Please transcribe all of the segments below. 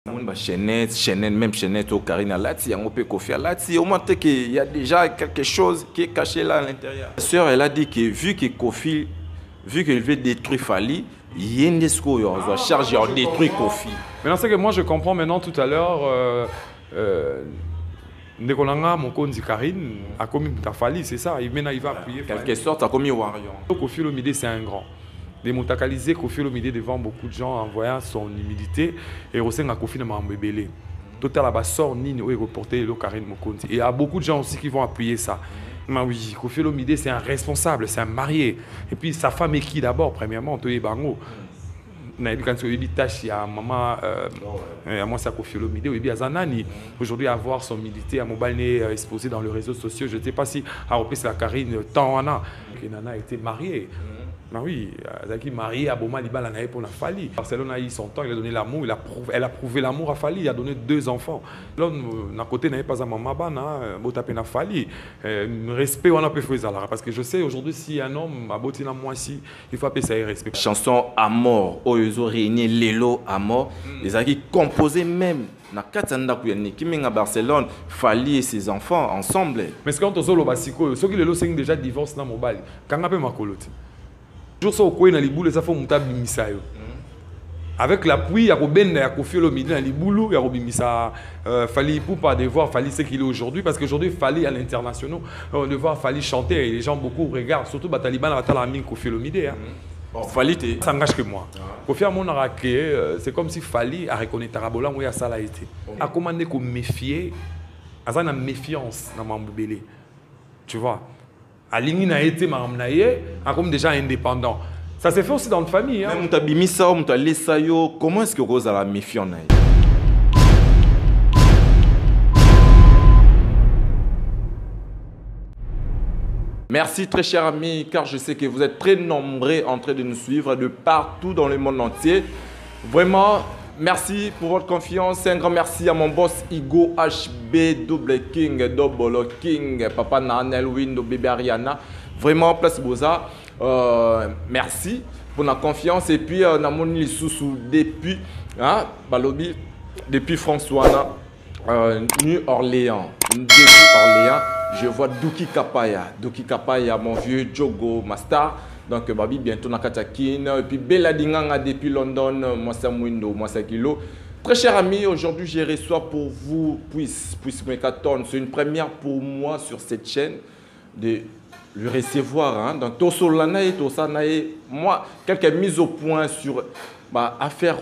Même chaînette au Karina Lati, on peut confier Lati. Au moins qu'il y a déjà quelque chose qui est caché là à l'intérieur. La sœur, elle a dit que vu qu'elle veut détruire Fali, il y a une charge de détruire Kofi. Maintenant, c'est que moi je comprends maintenant tout à l'heure. Ndekolanga, mon con dit Karine, a commis Fali, c'est ça. Il va appuyer. Quelque sorte, a commis Warrior. Kofi Olomide, c'est un grand. Démontakalisé Kofi Olomide devant beaucoup de gens en voyant son humilité et Rosen a Kofi Namambébélé. Total là-bas sort Nini et reporter le Karine Mokonzi. Et il y a beaucoup de gens aussi qui vont appuyer ça. Mais oui, Kofi Olomide c'est un responsable, c'est un marié. Et puis sa femme est qui d'abord, premièrement, Toye Bango. Quand tu as à maman, moi c'est Kofi Olomide, aujourd'hui avoir son militaire à mobile exposé dans les réseaux sociaux, je ne sais pas si à c'est la Karine Tawana, qui a été mariée. Ben oui, il marié à Boma Libala pour la Fali. Barcelone a eu son temps, il a donné l'amour, elle a prouvé l'amour à Fali, il a donné 2 enfants. Là, à côté, n'avait pas à maman, il a Fali. Respect, on a pu faire ça. Parce que je sais, aujourd'hui, si un homme a botti moi ici, il faut appeler ça respect. Chanson à mort, Oyozo réuni Lelo à mort, les a composé même. Na Katanda qui à Barcelone, Fali et ses enfants ensemble. Mais c'est quand on solo basiko, ceux qui le sont déjà divorcé dans mon bal. Quand on appelle ma colotte. Toujours ça au coin dans les boules, ça faut monter bimisayo. Avec l'appui, il y a Robin, il y a Kofi Olomide dans les boules, il y a Robimisa. Fali pour pas devoir Fali ce qu'il est aujourd'hui, parce qu'aujourd'hui Fali à l'international, on devoir Fali chanter et les gens beaucoup regardent, surtout Bataliban à la mine Kofi Olomide. Bon, Fali ça engage que moi. Kofi à mon araké, c'est comme si Fali a reconnu Tarabola où il y a ça l'a été. A commandé qu'on méfier, à ça une méfiance dans mon bébé. Tu vois. Aligné a été comme déjà indépendant. Ça s'est fait aussi dans notre famille. Hein. Même Tabimisa, comment est-ce que Rose a la méfiance? Merci très chers amis, car je sais que vous êtes très nombreux en train de nous suivre de partout dans le monde entier. Vraiment, merci pour votre confiance. Un grand merci à mon boss Igo HB, Double King, Double King, Papa Nanel, Windo, Bébé Ariana. Vraiment, place Boza. Merci pour la confiance. Et puis, on a mon Lissoussou depuis, Balobi, depuis François, New Orléans. Depuis Orléans, je vois Douki Kapaya. Douki Kapaya, mon vieux Jogo Master. Donc, Babi, bientôt dans Katakin. Et puis, Bella Dinganga depuis London, moi, c'est Mwindo, moi, c'est Kilo. Très chers amis, aujourd'hui, je reçois pour vous, Puis Mekaton. C'est une première pour moi sur cette chaîne de le recevoir. Hein. Donc, Tosolanae, Tosanae, moi, quelques mises au point sur affaire.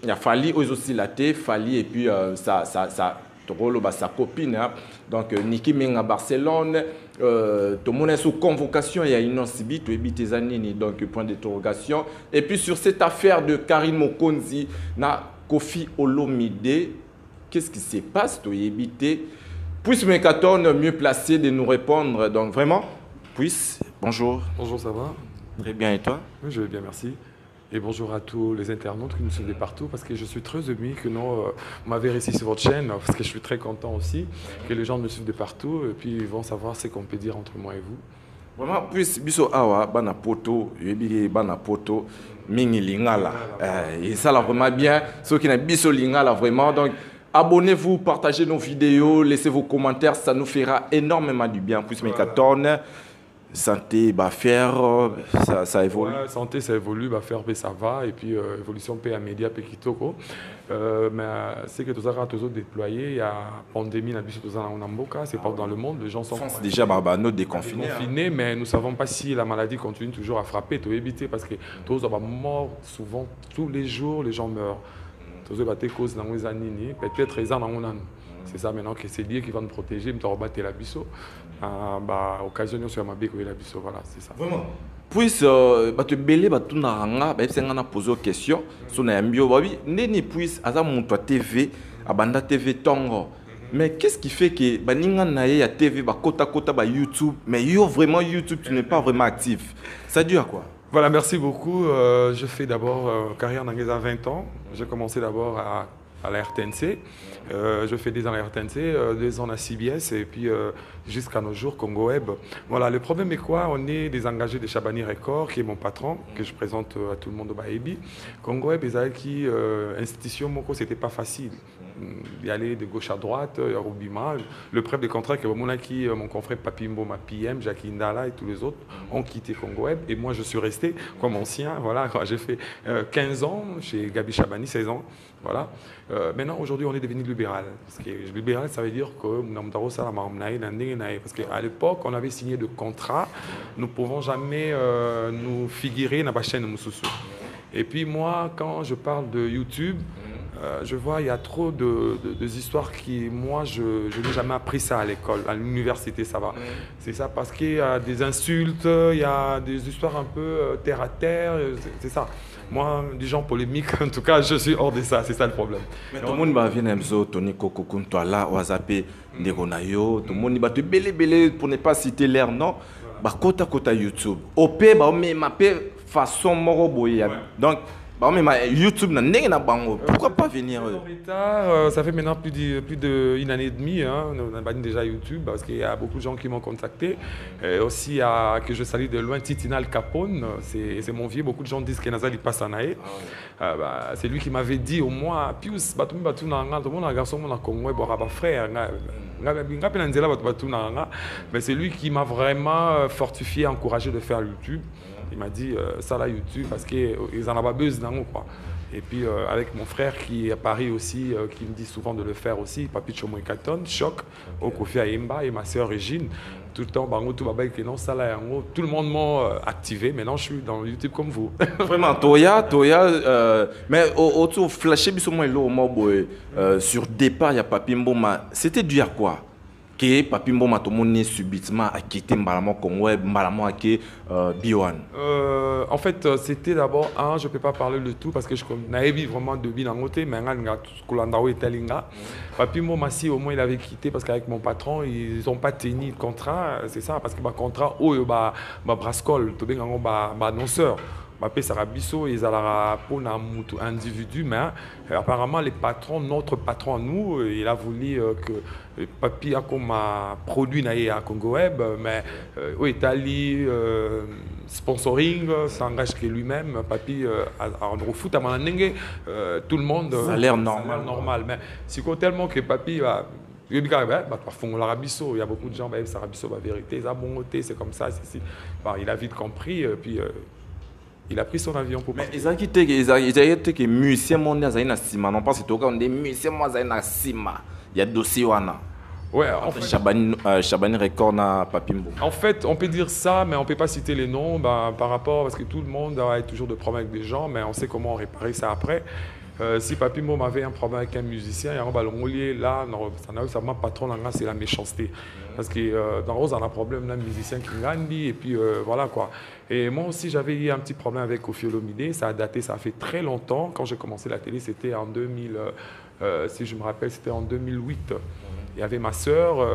Il a fallu aussi la thé, Fali et puis sa copine. Hein. Donc, Niki Ming à Barcelone. Tout le monde est sous convocation, il y a une Sibi, donc point d'interrogation. Et puis sur cette affaire de Karine Mokonzi, na Kofi Olomide, qu'est-ce qui se passe? Puis Mekaton mieux placé de nous répondre. Donc vraiment, Puis, bonjour. Bonjour, ça va? Très bien, et toi? Oui, je vais bien, merci. Et bonjour à tous les internautes qui nous suivent de partout, parce que je suis très ému que vous m'avez réussi sur votre chaîne, parce que je suis très content aussi que les gens me suivent de partout, et puis ils vont savoir ce qu'on peut dire entre moi et vous. Vraiment, puis, biso awa, bana poto, mingi lingala. Et ça, là, vraiment bien. Ceux qui n'ont biso lingala, vraiment. Donc, abonnez-vous, partagez nos vidéos, laissez vos commentaires, ça nous fera énormément du bien. Puis, Mekaton. Santé, faire, ça évolue. Ouais, santé, ça évolue, faire, ça va. Et puis, évolution, à média, Kitoko. Mais c'est que tout ça, toujours déployé. Il y a pandémie, c'est pas dans le monde. Les gens sont déjà déconfinés. Mais nous ne savons pas si la maladie continue toujours à frapper. Il faut éviter parce que tous les morts, souvent, tous les jours, les gens meurent. Peut-être les ans. C'est ça maintenant que c'est Dieu qui va nous protéger, nous rebattre la biso. Occasion sur ma béco et la biso, voilà, c'est ça. Vraiment. Puis, tu belé, tu n'as pas posé une question. Sur un bio, neni puis, à mon TV, à Banda TV Tongo. Mais qu'est-ce qui fait que Baninga Naye à TV, Kota Kota, YouTube, mais vraiment YouTube, tu n'es pas vraiment actif? Ça dure à quoi? Voilà, merci beaucoup. Je fais d'abord carrière dans à 20 ans. J'ai commencé d'abord à à la RTNC. Je fais 2 ans à la RTNC, 2 ans à CBS et puis jusqu'à nos jours Congo Web. Voilà, le problème est quoi? On est des engagés de Chabani Record, qui est mon patron, que je présente à tout le monde au Baébi. Congo Web, qui institution, c'était pas facile. Y aller de gauche à droite, Rubima. Le prêt de contrat que mon confrère Papimbo, ma PM, Jackie Ndala et tous les autres ont quitté Congo Web. Et moi, je suis resté comme ancien. Voilà, j'ai fait 15 ans chez Gabi Chabani, 16 ans. Voilà. Maintenant, aujourd'hui, on est devenu libéral. Parce que libéral, ça veut dire que parce qu'à l'époque, on avait signé de contrats. Nous ne pouvons jamais nous figurer dans la chaîne Moussoussou. Et puis moi, quand je parle de YouTube, je vois il y a trop de histoires qui, moi, je n'ai jamais appris ça à l'école, à l'université, ça va. C'est ça, parce qu'il y a des insultes, il y a des histoires un peu terre à terre, c'est ça. Moi, des gens polémiques, en tout cas, je suis hors de ça, c'est ça le problème. Mais tout le monde va venir à Tony Kokokun, toi là, Wazape, Ndegonayo, tout le monde va te belé, pour ne pas citer l'air, non? Bah, kota YouTube. OP, bah, mais ma façon moroboye. Donc, YouTube, pourquoi pas venir? Ça fait maintenant plus d'1 année et demie, hein, on a banni déjà YouTube parce qu'il y a beaucoup de gens qui m'ont contacté. Aussi, que je salue de loin, Titinal Capone, c'est mon vieux. Beaucoup de gens disent que Nazali passe en Aïe. C'est lui qui m'avait dit au moins, Pius, tout le monde a garçon, mon Congo, frère. Mais c'est lui qui m'a vraiment fortifié, encouragé de faire YouTube. Il m'a dit ça là YouTube parce qu'ils en ont pas besoin, quoi. Et puis avec mon frère qui est à Paris aussi, qui me dit souvent de le faire aussi, Papi Chomoikaton, Choc, au Kofi Aimba et ma sœur Régine. Tout le temps, tout le monde m'a activé. Maintenant, je suis dans YouTube comme vous. Vraiment, Toya, mais autour flashé, sur départ, il y a Papi Mboma. C'était dû à quoi? Que Papi Mboma tomoni subitement a quitté Mbalamo Congo, Mbalamo a quitté Biwan. En fait, c'était d'abord je peux pas parler de tout parce que je n'avais vraiment de bien en côté, mais Papi Mboma si au moins il avait quitté parce qu'avec mon patron ils n'ont pas tenu le contrat, c'est ça parce que le contrat brascol, tout bien annonceur. Sarabiso, ils allaient pour un individu, mais apparemment les patrons, notre patron nous, il a voulu que Papi a comme produit à Congo Web, mais au Italie, sponsoring, s'engage que lui-même, Papi en foot, tout le monde. Ça a l'air normal. Mais c'est tellement que Papi il y a beaucoup de gens, Sarabiso, la vérité, c'est comme ça, il a vite compris, puis. Il a pris son avion pour partir. Mais ils ont dit que musiciens mondiaux sont Sima. Non pas c'est tout des musiciens mondiaux sont Sima. Il y a dossier wana. Ouais, en fait, Chabani Record na Papimbo. En fait, on peut dire ça, mais on peut pas citer les noms par rapport parce que tout le monde a toujours des problèmes avec des gens, mais on sait comment réparer ça après. Si Papimbo m'avait un problème avec un musicien, là, ça m'a patron, c'est la méchanceté. Parce que dans Rose, on a un problème, un musicien qui gagne, et puis voilà quoi. Et moi aussi, j'avais eu un petit problème avec Kofi Olomide, ça a daté, ça a fait très longtemps. Quand j'ai commencé la télé, c'était en 2000, si je me rappelle, c'était en 2008. Il y avait ma sœur,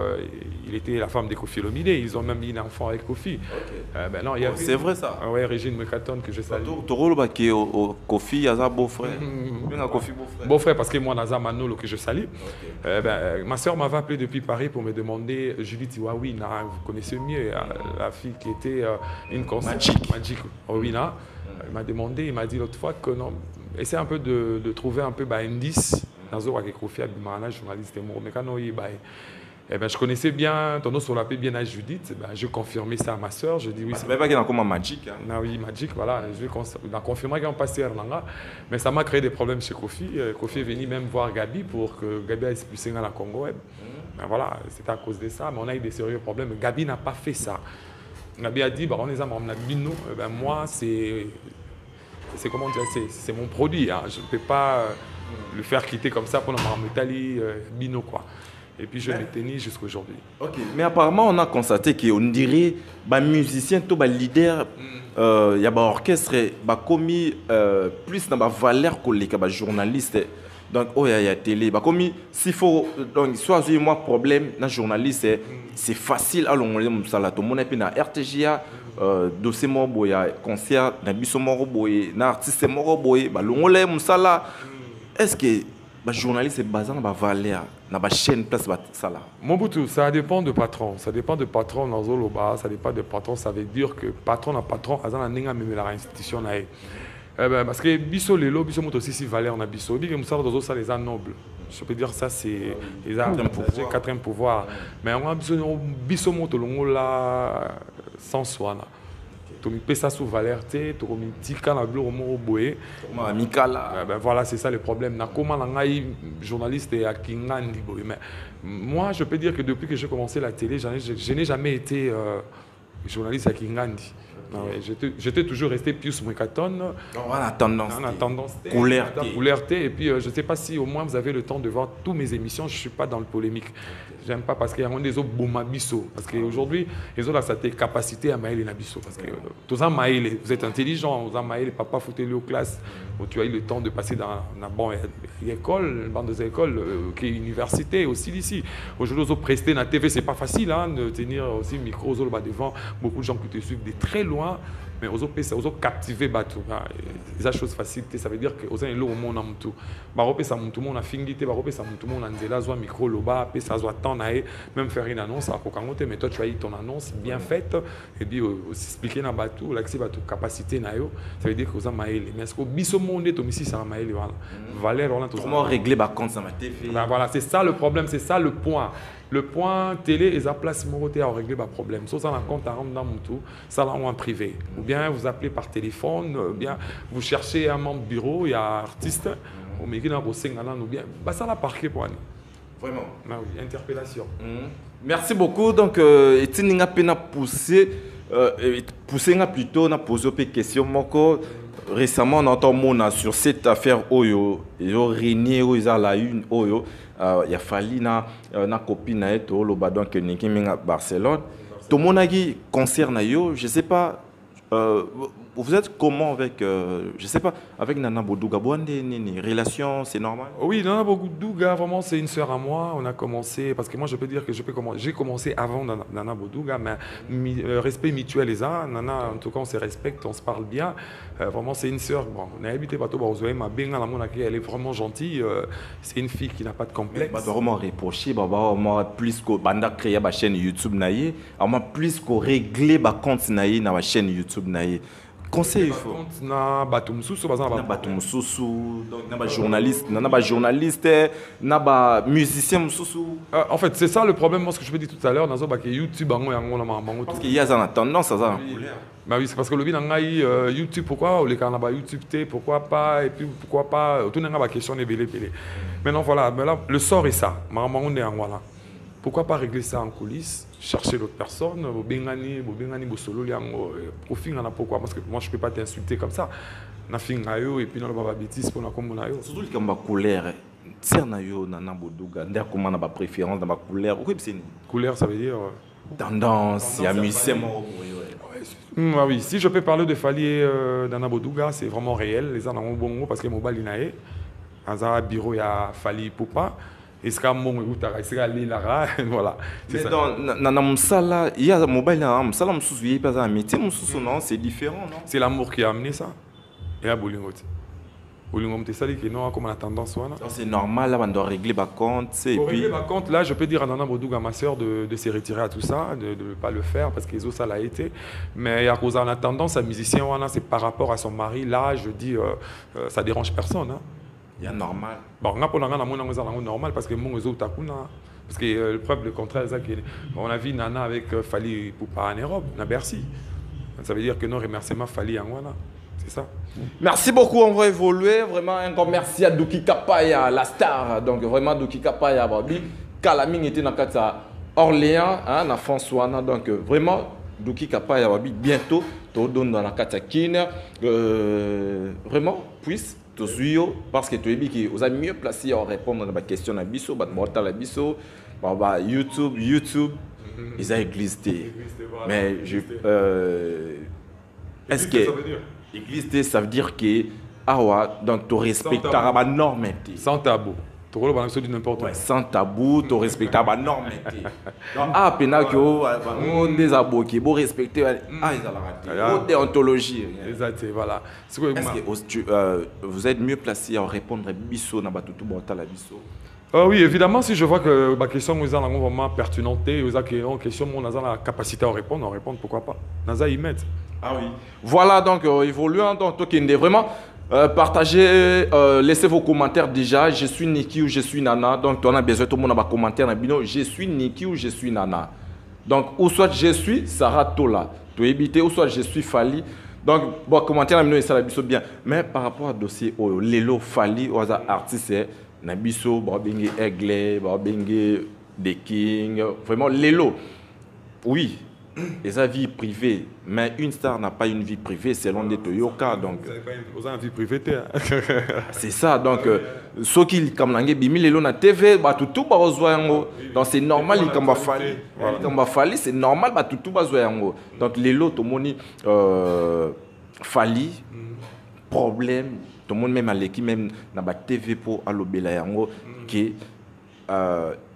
il était la femme de Kofi Olomide, ils ont même mis un enfant avec Kofi. Okay. C'est vrai ça? Oui, Régine Mekaton que je salue. Tu rôles Kofi, il y a un beau-frère. Beau-frère parce que moi, Naza Manolo que je salue. Okay. Ma sœur m'avait appelé depuis Paris pour me demander, Julie Tiwawina, vous connaissez mieux, la fille qui était une constante. Magic Owina. Il m'a demandé, il m'a dit l'autre fois que non, essaie un peu de trouver un peu indice. Journaliste je connaissais bien, ton nom sur la paix bien à Judith, je confirmais ça à ma soeur, je dis oui. C'est pas qu'il y a comme Magic. Oui, Magic, voilà, je confirmé qu'il y a un passé mais ça m'a créé des problèmes chez Kofi. Kofi est venu même voir Gabi pour que Gabi aille expulser dans la Congo Web. Voilà, c'était à cause de ça, mais on a eu des sérieux problèmes. Gabi n'a pas fait ça. Gabi a dit, on est à Bino, moi, c'est comment dire, c'est mon produit, hein. Je ne peux pas le faire quitter comme ça pendant en Italie, Bino quoi. Et puis je l'ai tenu jusqu'à aujourd'hui. Ok, mais apparemment on a constaté qu'on dirait les musiciens, les leaders, il y a un orchestre, commis plus dans la valeur que les journalistes. Donc, il y a télé. S'il faut, soit moi problème, dans journaliste, c'est facile à l'ongler. Tout le monde est dans RTGA, dossier moroboy, concert, dans biso moroboy, dans artiste moroboy, l'ongler, est-ce que journaliste est basé dans la valeur, dans la chaîne place ça là. Mobutu, ça dépend de patron. Ça dépend de patron dans Zoloba, ça dépend de patron. Ça veut dire que patron à patron, à zana nenga même la institution là. Parce que biso lelo, biso moto aussi si valeur na biso. Bi que moussa dans ça les nobles. Je peux dire ça c'est les quatrième pouvoir. Mais on a biso moto longo là sans soi là. Tu me ça sous valeur, tu me dis quand la gloire au boé. Voilà, c'est ça le problème. Na comment la journaliste et à Kingandi. Mais moi, je peux dire que depuis que j'ai commencé la télé, je n'ai jamais été journaliste à Kingandi. J'étais toujours resté plus Mwekaton. On a tendance. Couleur T. Et puis, je ne sais pas si au moins vous avez le temps de voir toutes mes émissions. Je ne suis pas dans le polémique. J'aime pas parce qu'il y a des autres bomabisso. Parce qu'aujourd'hui, les autres ont cette capacité à maïler nabisso. Parce que tous en maïler, vous êtes intelligent, vous en maïler, papa foutez-le aux classes. Tu as eu le temps de passer dans une bonne école, une bande d'écoles, qui est université aussi d'ici. Aujourd'hui, vous prestez dans la TV, c'est pas facile hein, de tenir aussi micro devant beaucoup de gens qui te suivent de très loin. Mais aux autres captiver bateau. C'est chose facilité, ça veut dire que aux uns et l'autre on a tout. Barope ça tout le monde a fingité, barope ça tout le monde a nzela soit micro loba, puis ça soit temps naé, même faire une annonce à kokangote, mais toi tu as eu ton annonce bien faite et puis aussi expliquer na bateau, l'accès bateau capacité na yo, ça veut dire que aux maïle. Mais est-ce que biso monde to ici ça maïle voilà. Valeur on a tout. Comment régler ba compte ça ma TV. Voilà, c'est ça le problème, c'est ça le point. Le point télé et sa place moroté à régler le problème. Soit ça en compte à rendre dans mon tout, ça là en privé. Ou bien vous appelez par téléphone, ou bien vous cherchez un membre bureau, il y a un artiste, ou bien qui n'a pas ou bien bah ça l'a parqué pour nous. Vraiment. Ah oui, interpellation. Merci beaucoup. Donc, Etienne n'a pas poussé plutôt, n'a posé des questions. Récemment, on entend mon sur cette affaire Oyo, ils ont régné, ils ont la une Oyo. Il a fallu na copine na eto lo badon que niki minga Barcelone. Tout mon agi concerne yo, je sais pas vous êtes comment avec je sais pas avec Nana Bodouga ni relation, c'est normal? Oui, Nana Bodouga vraiment c'est une sœur à moi, on a commencé parce que moi je peux dire que j'ai commencé avant Nana Bodouga mais respect mutuel les uns, Nana en tout cas on se respecte, on se parle bien. Vraiment c'est une sœur, bon, on a habité bateau Barozoé, ma benga la monaki, elle est vraiment gentille, c'est une fille qui n'a pas de complexe. Bah vraiment reprocher moi plus que banda créer ma chaîne YouTube naïe, moi plus que régler ma compte naïe na ma chaîne YouTube naïe. Conseil il faut. Na batum susu donc na journaliste, na musicien mususu. En fait, c'est ça le problème moi ce que je peux dire tout à l'heure dans que YouTube parce qu'il y a une tendance à ça. Bah oui, c'est parce que le bien YouTube pourquoi les canaux YouTube pourquoi pas et puis pourquoi pas tout n'a pas question de belé. Maintenant voilà, mais là le sort est ça. On est en voilà. Pourquoi pas régler ça en coulisses, chercher l'autre personne, solo pourquoi parce que moi je peux pas t'insulter comme ça. Na fingayo et puis dans le baba bêtise pour na comme na yo. Surtout comme ma couleur. Tierna yo Nana Bodouga, d'ailleurs comment na ba préférence dans ma couleur. Couleur ça veut dire tendance, il y a musicien. Ah oui, si je peux parler de Fali Nana Bodouga, c'est vraiment réel, les gens ont bon parce que mobile inaé. Dans bureau il y a Fali Poupa. Voilà. Mais dans Msala, il y a un mobile, Msala, c'est différent, non? C'est l'amour qui a amené ça. Et à Bolingote. Bolingote, c'est ça qui non comme la tendance. C'est normal, là, on doit régler ma compte. Pour régler ma compte, là, je peux dire à Nana Bodouga, ma soeur, de se retirer à tout ça, de ne pas le faire parce que ça l'a été. Mais à cause de la tendance, à musicien, c'est par rapport à son mari. Là, je dis, ça dérange personne. Il y a normal. Bon, on a normal parce que mon réseau takuna parce que le preuve le contraire c'est que on a vu Nana avec Fali Poupa en Europe, à Bercy. Ça veut dire que nos remerciements Fali en voilà. C'est ça. Merci beaucoup, on va évoluer vraiment un grand merci à Douki Kapaya, la star. Donc vraiment Douki Kapaya Babi, Kalaming était dans kata Orléans, hein, na François donc vraiment Douki Kapaya Babi bientôt tout donne dans la kata Kine vraiment puisse parce que tu es dit vous avez mieux placé à répondre à ma question à Bisso, à Bisso, YouTube, ils ont existé. Mais est-ce que exister, ça veut dire que donc tu respectes la norme? Sans tabou. Tu roules dans du n'importe ouais, sans tabou, tu respectes la norme. Ah, pénal, on des aboqués, bon respecter, ah, ils ont la raté. Déontologie. Exact, voilà. Est-ce que vous êtes mieux placé à répondre à Bisso, dans tout la Bisso? Oui, évidemment, si je vois que ma question est vraiment pertinente, une question, on a la capacité à répondre, pourquoi pas. Naza y met. Ah oui. Voilà, donc, évoluant dans Tokende, vraiment. Partagez, laissez vos commentaires déjà. Je suis Niki ou je suis Nana. Donc, on a besoin tout le monde a un commentaire. Je suis Niki ou je suis Nana. Donc, ou soit je suis Sarah Tola. Tu éviter, ou soit je suis Fali. Donc, bon, commentaire, ça la biso bien. Mais par rapport au dossier, Lelo Fali, aux artistes, Nabiso, Babenge Aigle, Babenge The King. Vraiment, Lelo. Oui. Et sa vie privée, mais une star n'a pas une vie privée selon des Toyoka. Donc, vous avez une vie privée, c'est ça. Donc, ceux qui comme l'anglais bimi les na TV, bah tout bas yango. Donc c'est normal il kamba fali, c'est normal bah tout bas yango. Donc les lots tout le monde fali problème, tout le monde même à l'équipe même na ba TV pour alobela yango que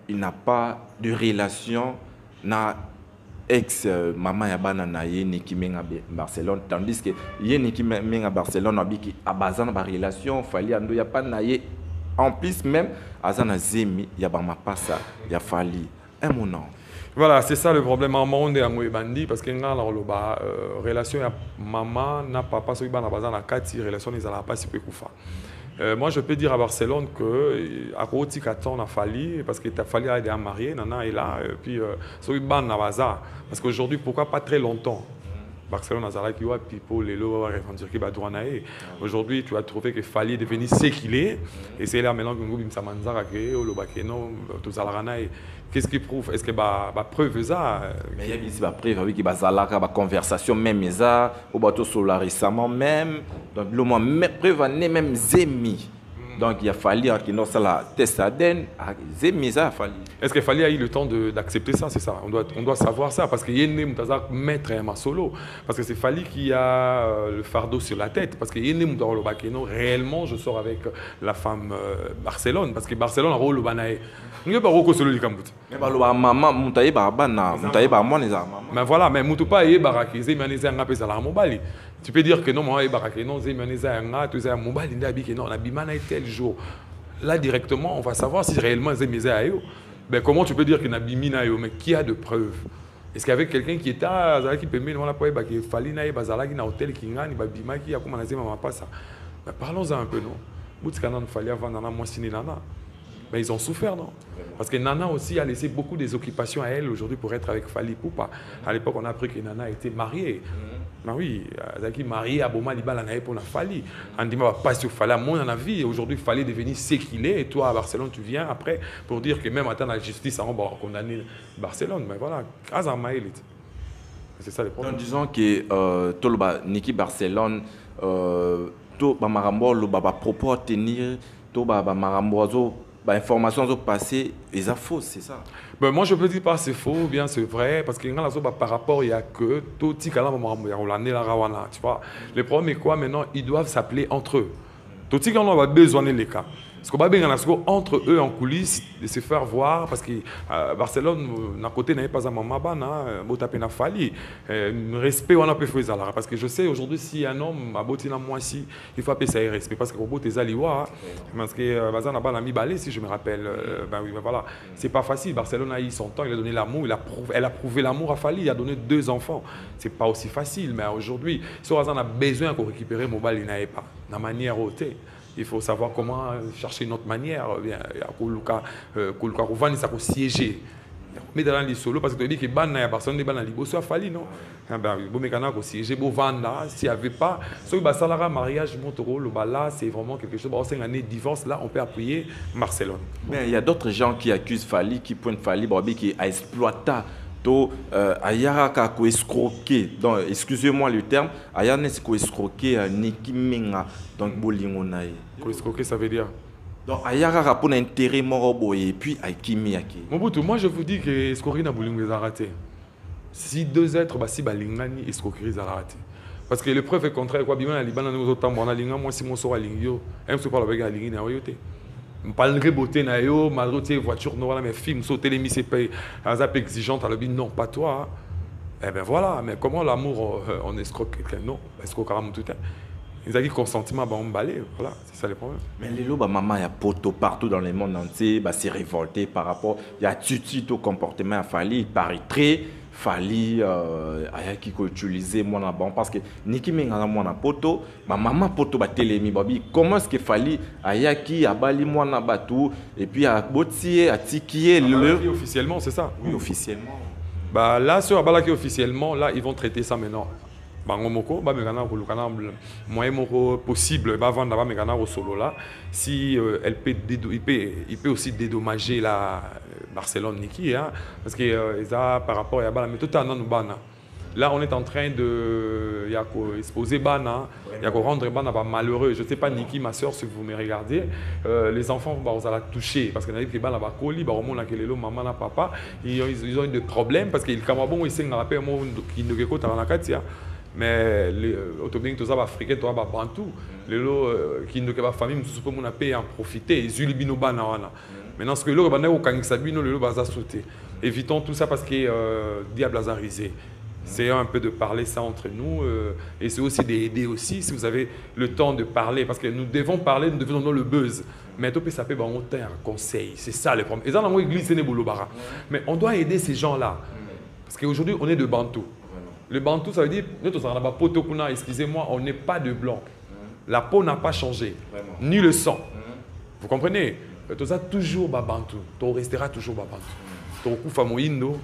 il n'a pas de relation na ex maman ya bana na ye niki menga Barcelone, tandis que ye niki menga Barcelone abiki abazana ba relation fali ando ya pas na ye en plus même azana zemi ya ba mapasa ya fali un moment. Voilà, c'est ça le problème en monde et en bandi parce que nga la relation ya maman na papa so bana bazana kati relation ils ala pas si peu kufa. Moi, je peux dire à Barcelone que à côté on a fallu parce que tu as fallu aller à marier, nana est là, et puis so ban na bazar parce qu'aujourd'hui pourquoi pas très longtemps. Barcelone Azara qui voit Pipo Lelo dire qu'il va douanae. Aujourd'hui, tu as trouvé que Fali est devenu ce qu'il est et c'est là maintenant que nous bim samanzara que o lobakeno tout ça la qu'est-ce qui prouve? Est-ce que bah preuve ça? Mais il y a ici bah preuve oui que bah zalaka bah conversation même ça au bateau solar récemment même donc le moins preuve même zemi. Donc il a fallu qu'il nous la test ADN, zemi ça a fallu. Est-ce qu'il fallait eu le temps d'accepter ça? C'est ça. On doit savoir ça parce qu'il y a une maître et solo parce que c'est Fali qui a le fardeau sur la tête parce qu'il y a une réellement je sors avec la femme Barcelone parce que Barcelone a rôle le banae. Mais voilà, mais Moutoupa est baraké, Zemaneza n'a pas la mobile. Tu peux dire que non, moi, baraké, non, Zemaneza n'a pas la mobile, non, on a bimana tel jour. Là, directement, on va savoir si réellement Zemaneza a eu. Ben, comment tu peux dire qu'il y a bimina eu, mais qui a de preuves? Est-ce qu'avec quelqu'un qui est à qui peut mettre la poêle, qui fallait naïe, bazala, qui n'a hôtel, qui n'a pas bima, qui a comme on a dit, maman, pas ça. Parlons-en un peu, non? Moutskanan fallait avant, nana, moi, siné, nana. Mais ils ont souffert, non? Parce que Nana aussi a laissé beaucoup des occupations à elle aujourd'hui pour être avec Fali Poupa. À l'époque, on a appris que Nana était mariée. Ben oui, elle est mariée à Boma Libala pour la Fali. On dit, pas sur Fali, à mon avis. Aujourd'hui, Fali est devenu ce qu'il est. Et toi, à Barcelone, tu viens après pour dire que même à la justice, on va condamner Barcelone. Mais voilà, c'est ça le problème. En disant que Tolba, Niki Barcelone, Toba Marambo, le baba propos à tenir, Toba Marambozo. Bah, informations sont passées, ils sont fausses, c'est ça? Ben, moi, je peux dire pas c'est faux, bien c'est vrai, parce que par rapport, il n'y a que tout petit cas, tu vois. Le problème est quoi maintenant? Ils doivent s'appeler entre eux. Tout petit cas, on va besoin les cas. Parce qu'on va bien entre eux en coulisses de se faire voir parce que Barcelone, à côté, n'avait pas un moment, n'a fallu. Respect, on a pu faire ça. Parce que je sais aujourd'hui, si un homme a botti moi ici, il faut appeler ça respect. Parce que robot est aliwa. Parce que Bazan a mis balai, si je me rappelle. Ben oui, ben voilà. C'est pas facile. Barcelone a eu son temps, il a donné l'amour, elle a prouvé l'amour à Fali, il a donné 2 enfants. C'est pas aussi facile. Mais aujourd'hui, si Bazan a besoin qu'on récupère mon bal, il n'avait pas. De manière haute. Il faut savoir comment chercher une autre manière. Il y a siéger. Mais dans les solos, parce que tu dis que les personnes ne sont pas non. S'il n'y avait pas, si le mariage là, c'est vraiment quelque chose. C'est une divorce, là, on peut appuyer Barcelone. Mais il y a d'autres gens qui accusent Fali, qui pointent Fali, qui a exploité. Ayara ko escroquer donc excusez-moi le terme ayana ko escroquer Niki Menga donc bolingo nae ko escroquer ça veut dire donc ayara pour intérêt morobo et puis akimi yake Mobutu moi je vous dis que escroquer na bolingo za raté si 2 êtres ba si balingani escroquerie za raté parce que le preuve est contraire quoi bima na libana nous autant bon na linga moi si mon sera lingio aime se parle avec la lingi na yote malgré beauté malgré tes voitures noires, mes films sauter les mises c'est exigeante, elle dit non, pas toi. Eh bien voilà, mais comment l'amour on escroque quelqu'un? Non, escroque carrément tout. Ils ont dit consentement, bah on balai, voilà, c'est ça le problème. Mais les lots, maman, il y a poto partout dans le monde entier, bah c'est révolté par rapport, il y a tout au comportement à Fali, il paraîtrait Fali qui utiliser moi na bon parce que Niki menga moi na poto, ma maman poto ba télémi babi, comment est-ce que Fali ayaki abali moi na batou et puis à botier à tikier le officiellement, c'est ça. Oui, officiellement. Bah là sur Abalaki officiellement, là ils vont traiter ça maintenant. Bangomoko, bah megana ko lukana moyen moko possible, bah vendre là megana au solo là. Si elle peut il peut aussi dédommager la Barcelone Niki hein, parce que ça par rapport à Bala mais tout en bana. Là on est en train de exposer bana, rendre bana malheureux. Je sais pas Niki ma soeur si vous me regardez, les enfants bah on la toucher parce que na dit que bana ba koli ba romona que lelo maman na papa ils ont eu des problèmes parce que il kamabon ils s'en rappelle moi qui ne ko ta na katia. Mais les autobus tout ça africain toi ba bantou les lots qui ne que ba famille nous supposons mon payer en profiter ils ulibino bana wana maintenant ce que le bana au kangisa bino le baza sauter évitons tout ça parce que diable a risé c'est un peu de parler ça entre nous et c'est aussi d'aider aussi si vous avez le temps de parler parce que nous devons parler nous devons donner le buzz mais tout peut s'appeler on un conseil c'est ça le problème et dans l'église c'est bolobara mais on doit aider ces gens là parce qu'aujourd'hui on est de bantou. Le bantou, ça veut dire, excusez-moi, on n'est pas de blanc. La peau n'a pas changé, ni le sang. Vous comprenez? Tout ça, toujours bantou. Tu resteras toujours bantou. Tu vas moïndo.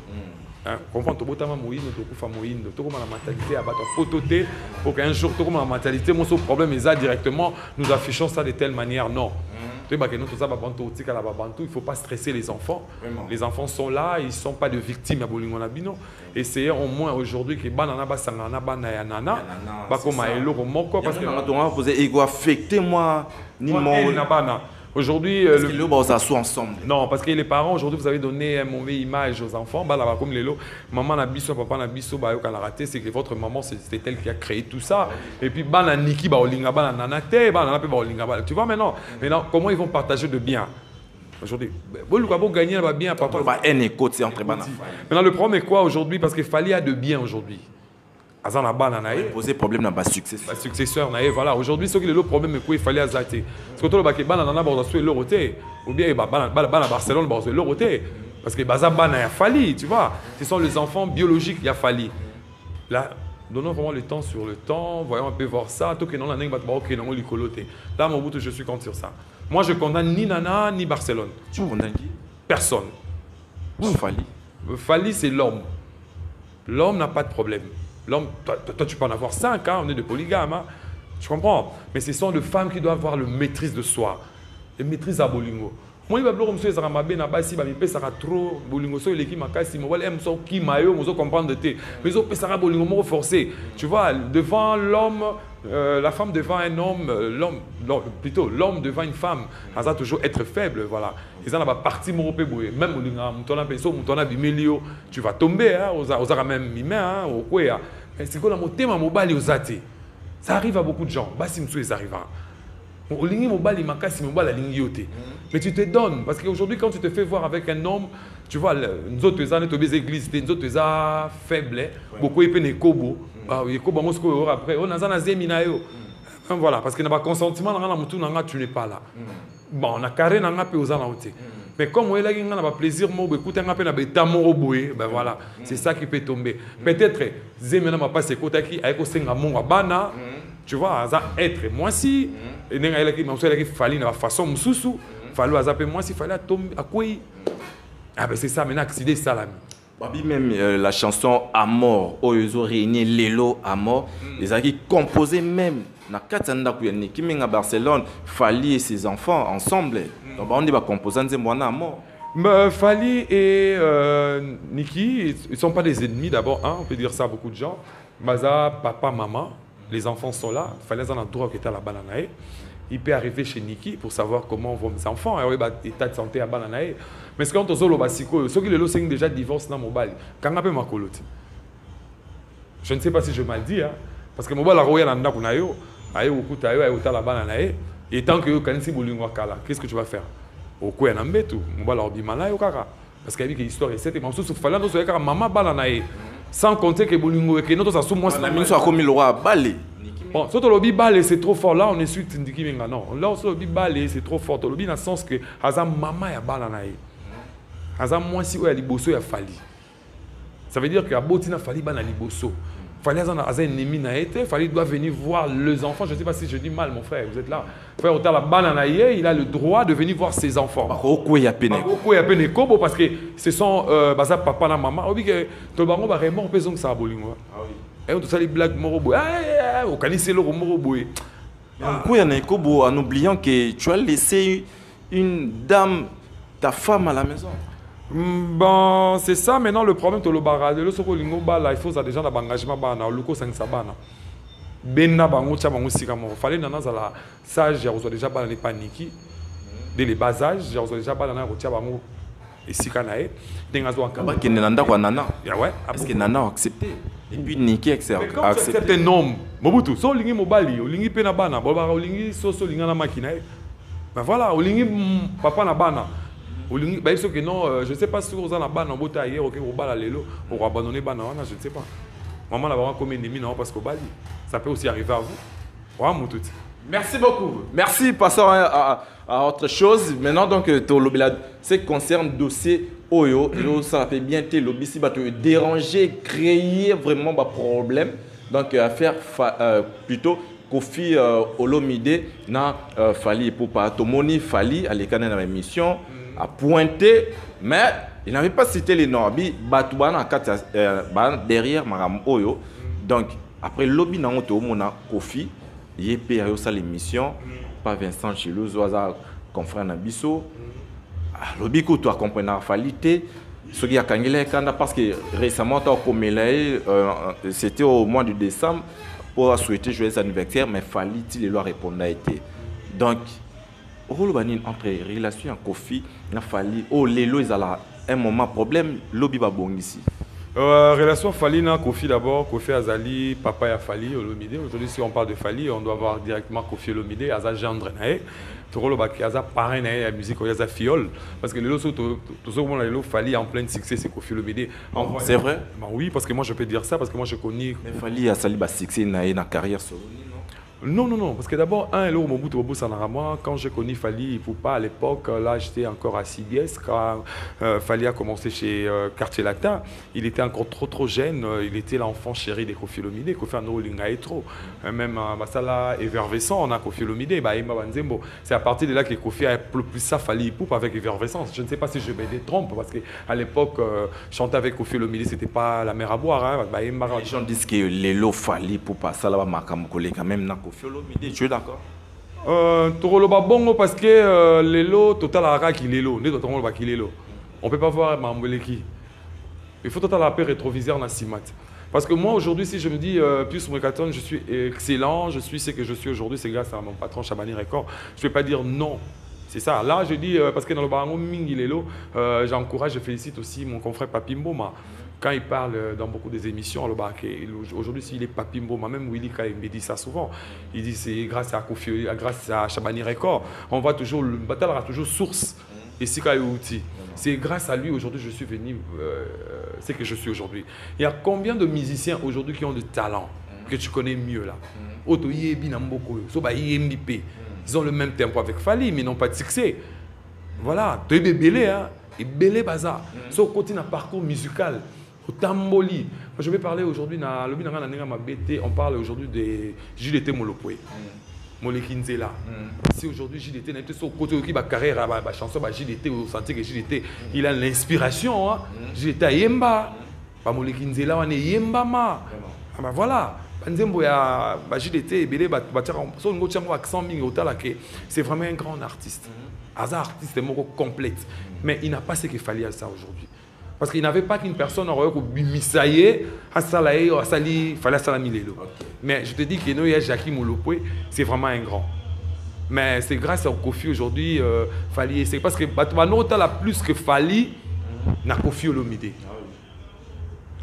Comprends? Tu vas moïndo, tu vas moïndo. Tu vas la mentalité à battre phototé pour qu'un jour, tu vas la mentalité. Mon seul problème est ça directement. Nous affichons ça de telle manière. Non. Il ne faut pas stresser les enfants. Vraiment. Les enfants sont là, ils ne sont pas de victimes à Bolingonabino. Essayez au moins aujourd'hui que banana basangana banana nana comme parce que il va affecter moi ni mon aujourd'hui ensemble. Non parce que les parents aujourd'hui vous avez donné une mauvaise image aux enfants comme les lots maman na biso papa na biso ba yo kana raté c'est que votre maman c'était elle qui a créé tout ça et puis bana niki ba olinga bana nana te bana pe ba olinga ba tu vois maintenant comment ils vont partager de bien aujourd'hui bon gagner va bien papa ba un écho c'est entre bana maintenant le problème est quoi aujourd'hui parce que Fali a de bien aujourd'hui azana bana na poser problème na ba successeur successeur na voilà aujourd'hui ce qui est le problème est quoi il fallait azater parce que tout le ba ke bana na ba sur le roté ou bien bana Barcelone ba sur le roté parce que baza bana ya Fali tu vois ce sont les enfants biologiques ya Fali là donnons vraiment le temps sur le temps voyons un peu voir ça tout que non la neng ba OK non likoloté là mon bout je suis contre sur ça moi je condamne ni Nana ni Barcelone tu condamnes qui personne Fali Fali c'est l'homme n'a pas de problème. L'homme, toi, tu peux en avoir 5, hein, on est de polygame, hein, tu comprends? Mais ce sont les femmes qui doivent avoir le maîtrise de soi, le maîtrise à Bolingo. Moi, je vais vous dire que je vais trop Bolingo, je vais comprendre de te. Mais je vais Bolingo forcé. Tu vois, devant l'homme, la femme devant un homme, l'homme devant une femme, ça va toujours être faible, voilà. Ils ont partie même tu vas tomber, hein, même c'est quoi la thème mobile ça arrive à beaucoup de gens. Ça arrive. Mais tu te donnes parce qu'aujourd'hui quand tu te fais voir avec un homme, tu vois, nous autres églises, nous autres faibles, beaucoup ils peuvent kobo, après on a voilà parce que n'a pas consentement tu n'es pas là. Bon, on a carré dans peu aux anautés. Mais comme on a pas plaisir, moi écoute un peu na betamo boé, ben voilà, c'est ça qui peut tomber. Peut-être zemena m'a passé côté qui avec osenga monga bana, tu vois, ça être moi si et nenga ela qui m'a fait fallait na façon mususu, fallait azaper moi si fallait tomber à quoi. Ah ben c'est ça maintenant accident salami. Babi même la chanson Amor, Oyozo réuni Lelo Amor, les a qui composé même na katanda kuyani qui menga Barcelone, Fali et ses enfants ensemble. Donc on dit ba composant Nzemwana Amor. Fali et Niki, ils ne sont pas des ennemis d'abord, hein, on peut dire ça à beaucoup de gens. Maza, papa, maman, les enfants sont là, Fali a un droit qui est à la bananae. Il peut arriver chez Niki pour savoir comment vont mes enfants, état de santé à bananae. Mais ce quand on solo basiko, ceux qui le sont déjà divorcé dans mobile, quand on appelle ma colotte. Je ne sais pas si je mal dis, hein, parce que mobile a roya nanda kunayo, ayo ukuta ayo ayo ta la bananae, et tant que yo kanisi bolingo kala, qu'est-ce que tu vas faire? Oko ya nambetu, mbala obimala yo kaka. Parce qu'il y a une histoire et c'était mamsou fallait nous soyez maman balanae. Sans compter que bolingo et que notre ça sous moi la mise soit comme il aura balé. Bon, surtout le balé c'est trop fort là on est suite ndiki menga non. Là sur le balé c'est trop fort. Le bi dans le sens que azam maman ya balanae. Azam moi si o ya liboso ya fali. Ça veut dire que a botina fali bana liboso. Fallait un ennemi n'a été, fallait doit venir voir les enfants. Je ne sais pas si je dis mal, mon frère, vous êtes là. Frère, au la bananaïe, il a le droit de venir voir ses enfants. Beaucoup y a peine. Beaucoup y a peine parce que ce sont papa et maman. On dit que tout le monde va vraiment peser ça à bolingo. Ah oui. Et on tout les blagues moroboy. Ah, au canissé le moroboy. Beaucoup y en a kobo en oubliant que tu as laissé une dame, ta femme à la maison. Bon, c'est ça maintenant le problème de l'obarade. Le soko lingo bala, il faut ça déjà d'engagement bana, luko 5 bana. Benna bango tcha bango sikamo. Fallait nana zala sage, j'ai déjà bala les paniki. Dès les bas âges, j'ai déjà bala na rotia bango et sikanae. Dengazo encore. Qui nanda kwa nana. Ya ouais. Parce que nana a accepté. Et puis Niki accepté. Accepte un homme. Mobutu, so lingi mobali, o lingi pena bana, bolba o lingi so linga na makina. Ben voilà, o lingi papa na bana. Bah, que non, je ne sais pas si vous avez un bon hier, ok, vous allez pour abandonner Bana, je ne sais pas. Maman, là, comme ennemi, non, parce que ça peut aussi arriver à vous. Merci beaucoup. Merci. Passons à autre chose. Maintenant, donc, ce qui concerne le dossier Oyo, ça fait bien te lobby si te déranger, créer vraiment un problème. Donc, à faire plutôt Kofi Olomide, na Fali pour pas Tomoni Fali à l'écran dans l'émission. A pointé, mais il n'avait pas cité les noms. Derrière Maram Oyo. Donc, après lobby na mona Kofi, il est payé à l'émission, pas Vincent Chilou, Zoaza, confrère Nabiso. Lobby que tu as compris la falité. Ce qui a kangélé parce que récemment, c'était au mois de décembre pour souhaiter joyeux anniversaire, mais Fali, il a répondu à été. Donc, entre relation et Kofi, il a fallu Lelo ils ont un moment problème lobby va bon ici. Relation Fali na Kofi d'abord, Kofi Azali, papa ya Fali Olomide. Aujourd'hui si on parle de Fali, on doit voir directement Kofi Olomide, Aza gendre nae. Toro baki Aza parrain nae la musique Aza fiole parce que Lelo tout ce moment Lelo Fali en plein succès c'est Kofi Olomide. C'est vrai? Bah oui parce que moi je peux dire ça parce que moi je connais Fali a sali ba succès nae na carrière solo. Non, parce que d'abord, quand j'ai connu Fali, il faut pas à l'époque, là j'étais encore à CBS, quand Fali a commencé chez Quartier Latin, il était encore trop jeune, il était l'enfant chéri de Kofi Olomide, Kofi Anolinga et trop. Même Masala Effervescent, on a Kofi Olomide, c'est à partir de là que Kofi a plus ça Fali Poupe avec Effervescence. Je ne sais pas si je me détrompe, parce qu'à l'époque, chanter avec Kofi Olomide, c'était pas la mer à boire. Hein. Les gens disent que Lelo Fali Poupe, ça là, quand même, tu es d'accord? Toroloba bongo parce que Lelo total ara qui Lelo, ne total ba qui Lelo. On peut pas voir Mamboleki. Il faut total la paix rétroviseur na Simat. Parce que moi aujourd'hui si je me dis plus Mekaton, je suis excellent, je suis ce que je suis aujourd'hui, c'est grâce à mon patron Chabani Record. Je vais pas dire non. C'est ça. Là je dis parce que dans le barango Mingi Lelo, j'encourage, je félicite aussi mon confrère Papi Mboma. Quand il parle dans beaucoup des émissions, aujourd'hui, s'il est Papi Mboma, même Willy me dit ça souvent, il dit c'est grâce à Kofi, grâce à Chabani Record, on voit toujours, le bataille aura toujours source. Et c'est grâce à lui aujourd'hui je suis venu, c'est que je suis aujourd'hui. Il y a combien de musiciens aujourd'hui qui ont du talent que tu connais mieux là? Ils ont le même tempo avec Fali, mais ils n'ont pas de succès. Voilà, tu es belé, hein? Et belé bazar. So continue un parcours musical. Au Tamboli. Je vais parler aujourd'hui, on parle aujourd'hui de JDT Molopoué. Molekinzela. Si aujourd'hui JDT n'est pas sur côté de la carrière, la chanson JDT, vous sentez que JDT, il a l'inspiration. JDT à Yemba. Molekinzela, on est Yemba ma. Voilà. JDT, c'est vraiment un grand artiste. Hazard artiste est complète. Mais il n'a pas ce qu'il fallait à ça aujourd'hui. Parce qu'il n'avait pas qu'une personne aurait misaillé à Salaï ou à Sali, il fallait Salami Lelo. Mais je te dis que Noé Jackie Molopoué, c'est vraiment un grand. Mais c'est grâce à Kofi aujourd'hui, Fali. C'est parce que Batmano a plus que Fali, n'a Kofi Olomide.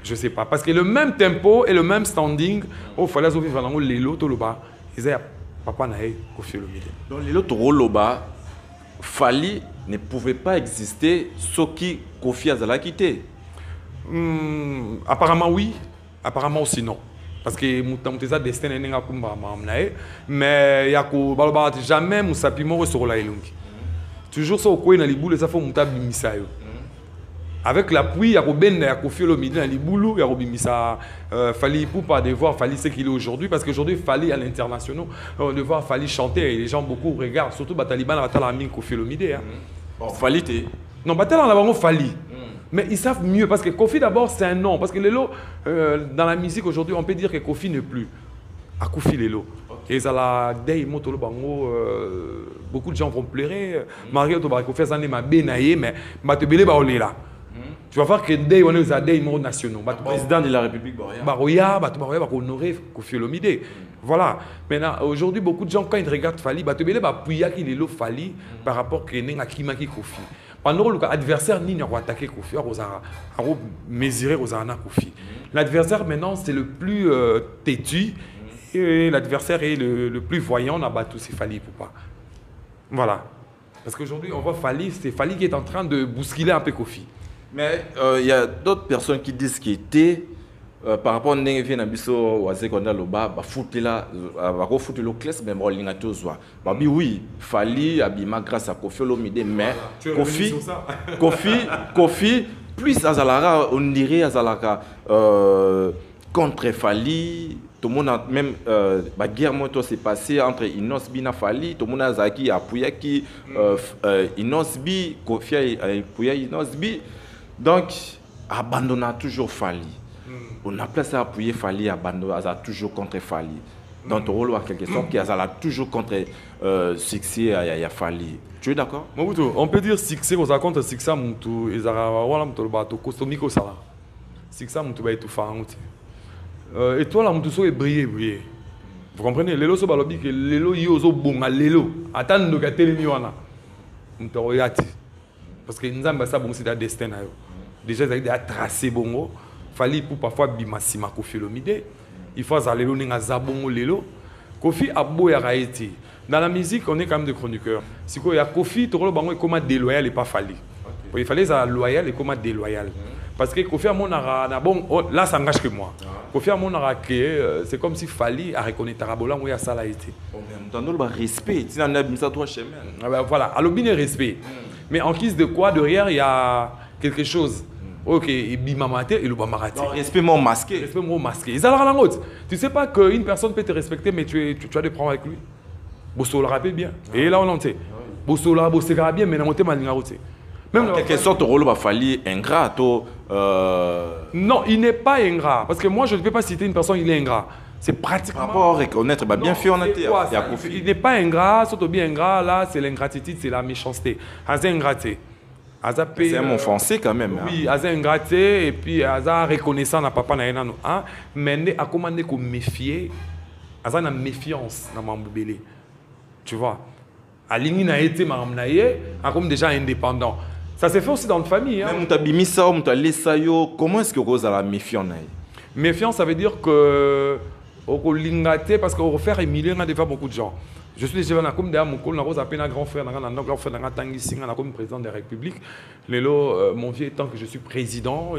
Je ne sais pas. Parce que le même tempo et le même standing, il fallait que Lelo Toloba, ils avaient papa n'a Kofi Olomide. Donc Lelo Toloba, Fali ne pouvait pas exister ce qui Kofi Azala quitté. Apparemment oui, apparemment aussi non. Parce que Mouteza destin n'est pas comme mais il y a jamais Moussapi Moro sur la Elungi. Toujours ça au coin dans les boules, ça fait Moutabi Misayo. Avec l'appui, il y a Kofi Olomide dans les boules, il y a Misa Fali pour pas devoir Fali ce qu'il est aujourd'hui. Parce qu'aujourd'hui, Fali à l'international, on devoir Fali chanter et les gens beaucoup regardent. Surtout Bataliban, Batalamin Kofi Olomide. Bon, Fali t'es. Non, Bataliban, on a Fali. Mais ils savent mieux parce que Kofi d'abord c'est un nom. Parce que Lelo, dans la musique aujourd'hui, on peut dire que Kofi n'est plus. À Kofi Lelo. Et ça la Day Motolo Bango, beaucoup de gens vont pleurer. Mario Tobarako fait ça, ma benaye, mais Matebele Baolé là. Tu vas voir que Day on est à Day Moro nationaux. Président de la République Baroya. Baroya, Baroya va honorer Kofi Olomide. Voilà. Maintenant, aujourd'hui, beaucoup de gens, quand ils regardent Fali, Matebele Bapuya qui Lelo Fali par rapport à Nenga Kimaki Kofi. Pendant que l'adversaire n'a pas attaqué Kofi, il a mesuré Kofi. L'adversaire maintenant c'est le plus têtu et l'adversaire est le plus voyant. On a battu c'est Fali pour pas. Voilà. Parce qu'aujourd'hui on voit Fali, c'est Fali qui est en train de bousculer un peu Kofi. Mais il y a d'autres personnes qui disent qu'il était par rapport à Nengevi Nabiso Wazé Konda Loba, Foutela, Foutelo Kles, mais bon, Lingatozwa. Babi, oui, Fali, Abima grâce à Kofi Olomide, mais Kofi, plus Azalara, on dirait Azalara contre Fali. Tout le monde a même la guerre s'est passée entre Inosbi et Fali. Tout le monde a Zaki, Apuyaki, Inosbi, Kofi a Inosbi. Donc, abandonna toujours Fali. On a placé à appuyer Fali, abandonné, a toujours contre Fali. Dans ton rôle, en quelque sorte, qui a toujours contre succès à Fali. Tu es d'accord? On peut dire succès, on a contre succès, on a voilà, on a costomiko ça. Succès, on a tout faire. Et toi là, on a brillé. Vous comprenez? Les lots sont balobi que les lots yoso bon à les lots. Attends de gâter les miwana. On te regarde. Parce que nous avons ça bon c'est un destin. Déjà, ça a tracé bon. Fali pour parfois bimasima Kofi Olomide. Il faut aller loin dans Zabongo lelo. Kofi a beau y arrêter. Dans la musique, on est quand même des chroniqueurs. Si il y a Kofi, tu le comment déloyal et pas Fali. Il fallait ça loyal et comment déloyal. Parce que Kofi a mon bon là ça engage que moi. Kofi a mon c'est comme si Fali a reconnu Tarabola où il y a ça là été. Dans le respect, tu n'as pas ça trois chemins. Voilà, alors bien respect. Mais en guise de quoi derrière il y a quelque chose. Ok, et bimamate et le bamaraté. Respect mon masqué. Respect mon masqué. Ils allaient à la route. Tu sais pas qu'une personne peut te respecter, mais tu as des problèmes avec lui. Bosso le rappelle bien. Et là on en sait. Bosso là, bosso bien, mais on monte mal route. Même en quelque sorte, le rôle va falloir ingrat. Non, il n'est pas ingrat. Parce que moi, je ne peux pas citer une personne, il est ingrat. C'est pratiquement. Par rapport à reconnaître, bah, bien fait, on a été. Il n'est pas ingrat, surtout bien ingrat. Là, c'est l'ingratitude, c'est la méchanceté. C'est ingraté. C'est un mot français quand même. Oui, Aza ingraté et puis Aza reconnaissant na papa na yena no hein, mais a commandé qu'on méfier, Aza na méfiance na mambubele. Tu vois, Alingi na été mamnaye, a comme déjà indépendant. Ça s'est fait aussi dans la famille hein. Même tabimisa ou lesayo, comment est-ce que Rose a la méfiance? Méfiance ça veut dire que au lingaté parce qu'on refaire humilier on devant beaucoup de gens. Je suis déjà comme derrière mon col, un grand frère, un grand frère, comme président de la République. Mon vieux étant que je suis président,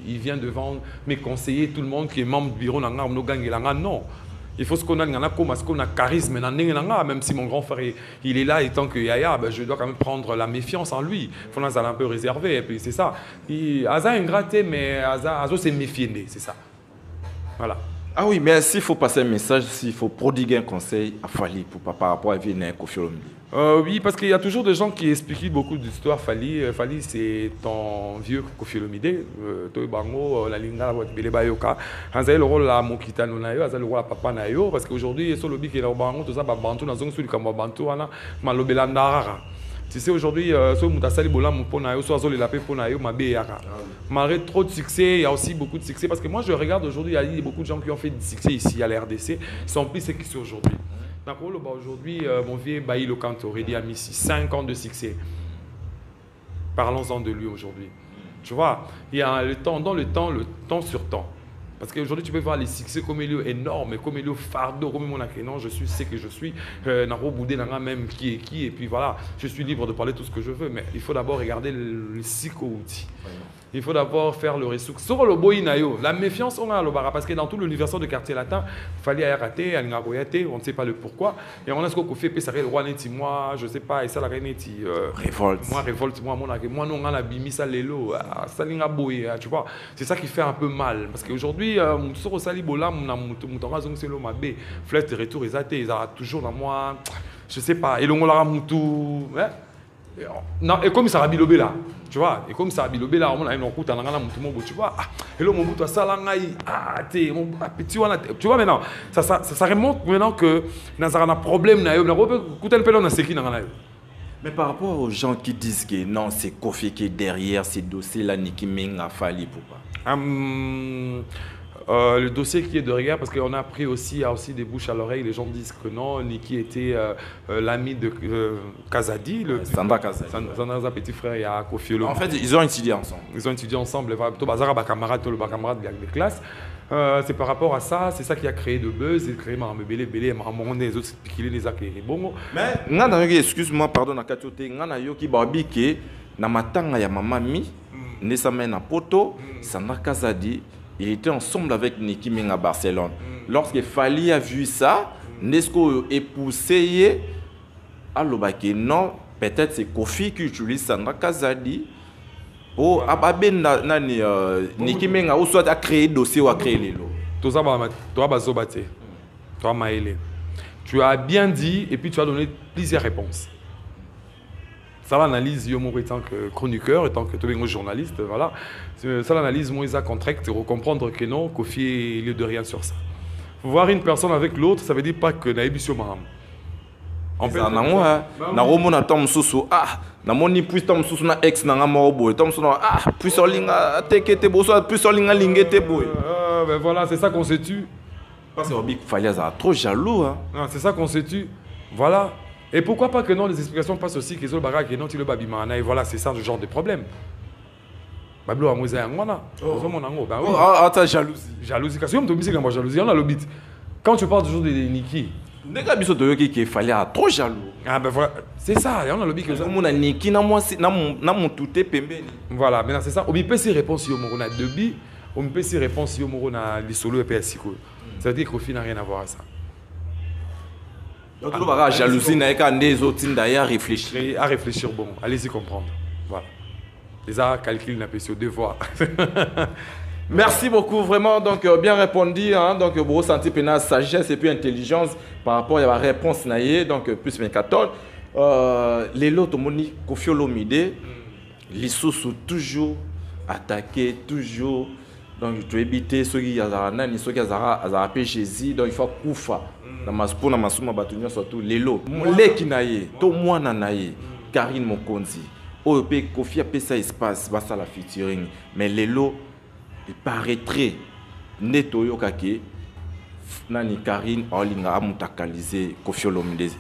il vient devant mes conseillers, tout le monde qui est membre du bureau, non. Il faut ce qu'on a comme un charisme, même si mon grand frère il est là, étant que Yaya, je dois quand même prendre la méfiance en lui. Il faut aller un peu réservé, et puis c'est ça. Aza est ingratté, mais Aza s'est méfié, c'est ça. Voilà. Ah oui, mais s'il faut passer un message, s'il faut prodiguer un conseil à Fali par rapport à Vienna Kofi Olomide. Oui, parce qu'il y a toujours des gens qui expliquent beaucoup d'histoires. Fali, c'est ton vieux Kofi Olomide. Toi, Bango, la Linga, la Bayoka. Le rôle la Mokita, le rôle la Papa Nayo. Parce qu'aujourd'hui, sur le bic et le Bango, tout ça, Bantu, dans un sud comme Bantu, Malobelanda. Tu sais, aujourd'hui, malgré trop de succès, il y a aussi beaucoup de succès. Parce que moi, je regarde aujourd'hui, il y a beaucoup de gens qui ont fait du succès ici à la RDC. Ils sont plus ceux qui sont aujourd'hui. Aujourd'hui, mon vieux Bailly Locanto, Redi a mis 5 ans de succès. Parlons-en de lui aujourd'hui. Tu vois, il y a le temps, dans le temps sur temps. Parce qu'aujourd'hui, tu peux voir les succès comme il est énorme, comme il est fardeau, comme mon non, je suis ce que je suis, Naro Boudé, même qui est qui, et puis voilà, je suis libre de parler tout ce que je veux, mais il faut d'abord regarder le psycho-outil. Il faut d'abord faire le ressource. Sur le boïnayo, la méfiance, on a le bara, parce que dans tout l'univers de quartier latin, il fallait arrêter, on ne sait pas le pourquoi, et on a ce qu'on fait, ça le roi neti, moi, je ne sais pas, et ça la reine neti. Révolte. Moi, révolte, moi, non, on a bimi, ça l'élo, ça l'inga boy, tu vois. C'est ça qui fait un peu mal, parce qu'aujourd'hui, sur le salibola, mon razon, c'est le mabé, flèche de retour, ils ont toujours dans moi, je ne sais pas, et le on moutou, non, et comme ça a bilobé là, tu vois, et comme ça a bilobé là, on a une route en allant tu vois, et là, mon bout, ça langaï, petit, tu vois, maintenant, ça remonte maintenant que nous avons un problème, nous avons un problème. Mais par rapport aux gens qui disent que non, c'est Kofi qui est derrière ces dossiers-là, Niki Menga Fali, pourquoi? Le dossier qui est derrière, parce qu'on a appris aussi, il y a aussi des bouches à l'oreille, les gens disent que non, Niki était l'ami de Kazadi, Sandra Kazadi. Sandra, petit frère, il y a Kofi Olomide. En fait, ils ont étudié ensemble. Ils ont étudié ensemble, tout le camarade de classe. C'est par rapport à ça, c'est ça qui a créé de buzz, c'est créé Belé, les autres qui les a créés. Mais, excuse-moi, pardon, Nakatote, ngana yo ki barbike, na matanga ya mamami, Nesame na poto, Sandra Kazadi, il était ensemble avec Niki Menga à Barcelone. Lorsque Fali a vu ça, Nesco épousé, alobake non, peut-être c'est Kofi qui utilise Sandra Kazadi. Oh, ababen nani Niki Menga ou soit a créé dossier ou a créé les lots. Tu as bien dit et puis tu as donné plusieurs réponses. Ça l'analyse, moi, en tant que chroniqueur, en tant que journaliste, voilà. Ça l'analyse, moi, ça contracte et comprendre que non, Kofi il est de rien sur ça. Voir une personne avec l'autre, ça veut dire pas que Naïbisio Maham. En fait, na romona tom susu na moni puis tom susu na ex na ngamo boy tom susu puis solinga tekete boso puis solinga lingete boy. Ben voilà, c'est ça qu'on se tue. Parce que Big Faliaza trop jaloux hein. C'est ça qu'on se tue. Voilà. Et pourquoi pas que non, les explications passent aussi que les baraques et non, tu le babimana et voilà, c'est ça le genre de problème. Bablo amoisa yangwana. Attends, jalousie. Jalousie, parce que tu me dis que moi jalousie, on a le bit. Quand tu parles toujours de Niki, il fallait trop jaloux. Ah ben voilà, c'est ça, on a le bit que ça. Niki na moi na mon touté pembeni. Voilà, maintenant c'est ça. On peut se répondre si on a deux bi, on peut se répondre si on a les solos et PSICO. Ça veut dire qu'au final n'a rien à voir à ça. Donc la jalousie n'a qu'à des autres d'ailleurs réfléchir. À réfléchir bon, allez-y comprendre. Voilà. Les a calculé n'a pas sur devoir. Merci beaucoup, vraiment, donc bien répondu, hein, donc vous ressentez pénal sagesse et puis intelligence par rapport à la réponse naïe, donc plus 24 les lots moni Kofi Olomide, les sous toujours attaqués, toujours, donc tu éviter ceux qui ont ceux qui ont Jésus, donc il faut koufa, dans ma sport, dans ma souma batunia surtout les lots, les qui naïe, tout moi naïe, Karine Mokonzi, OEP Kofi a fait ça espace, va ça la featuring, mais les lots il paraîtrait neto yokake nani Karine olinga amutakalize Kofi Olomide.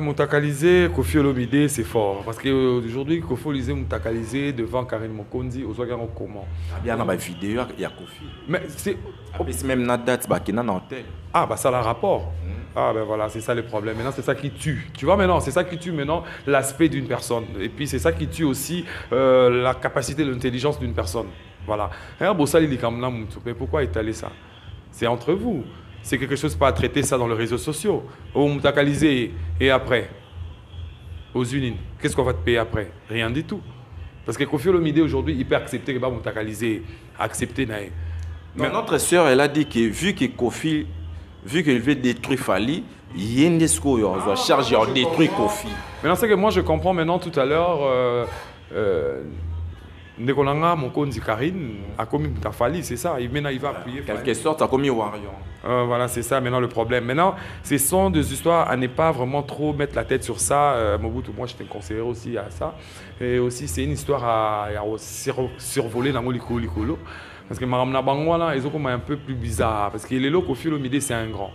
Mutakalize Kofi Olomide c'est fort parce que aujourd'hui Kofi Olomide mutakalize devant Karine Mokonzi aux organes comment. Bien dans ma vidéo il y a Kofi. Mais c'est même na date ba kina na hôtel. Ah bah ça a rapport. Ah ben voilà, c'est ça le problème. Maintenant, c'est ça qui tue. Tu vois maintenant, c'est ça qui tue maintenant l'aspect d'une personne. Et puis c'est ça qui tue aussi la capacité, l'intelligence d'une personne. Voilà. Mais pourquoi étaler ça? C'est entre vous. C'est quelque chose pas à traiter ça dans les réseaux sociaux. Au Moutakalisé et après. Aux Unines. Qu'est-ce qu'on va te payer après? Rien du tout. Parce que Kofi Olomide aujourd'hui, il peut accepter que Moutakalisé, accepter Naé. Mais notre sœur, elle a dit que vu que Kofi, vu qu'il veut détruire Fali, il y a une charge à détruire Kofi. Maintenant, c'est que moi je comprends maintenant tout à l'heure. Ndekolanga mon konzi Karine a commis Fali, c'est ça. Maintenant il va appuyer. Quelque sorte, a commis Warion. Voilà, c'est ça maintenant le problème. Maintenant, ce sont des histoires à ne pas vraiment trop mettre la tête sur ça. Mobutu, moi je te conseillerais aussi à ça. Et aussi, c'est une histoire à survoler dans le Likolo. Parce que Madame Nabangwala, ils ont comme un peu plus bizarre. Parce que les lots Kofi Olomide, c'est un grand.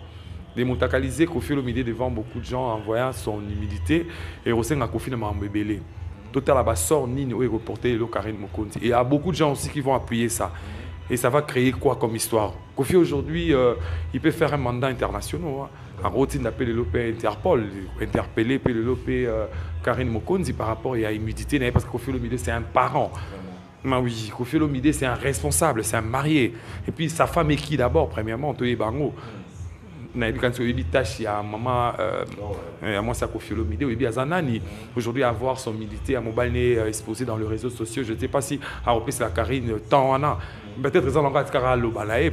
Des Moutakalisés, Kofi Olomide devant beaucoup de gens en voyant son humilité. Et aussi, Kofi m'a embébélé. Total là-bas sort Nini et reporter le Karine Mokonzi. Et il y a beaucoup de gens aussi qui vont appuyer ça. Et ça va créer quoi comme histoire? Kofi aujourd'hui, il peut faire un mandat international. En gros, il appelle l'OP Interpol, interpeller l'OP Karine Mokonzi par rapport à l'humidité, parce que Kofi Olomide, c'est un parent. Mais oui, Kofi Olomide, c'est un responsable, c'est un marié. Et puis sa femme est qui d'abord? Premièrement, Toye Bango. Quand tu as à maman, moi c'est Kofi Olomide, aujourd'hui avoir son milité à mobile exposé dans les réseaux sociaux, je ne sais pas si à c'est la Karine tant peut-être qu'ils ont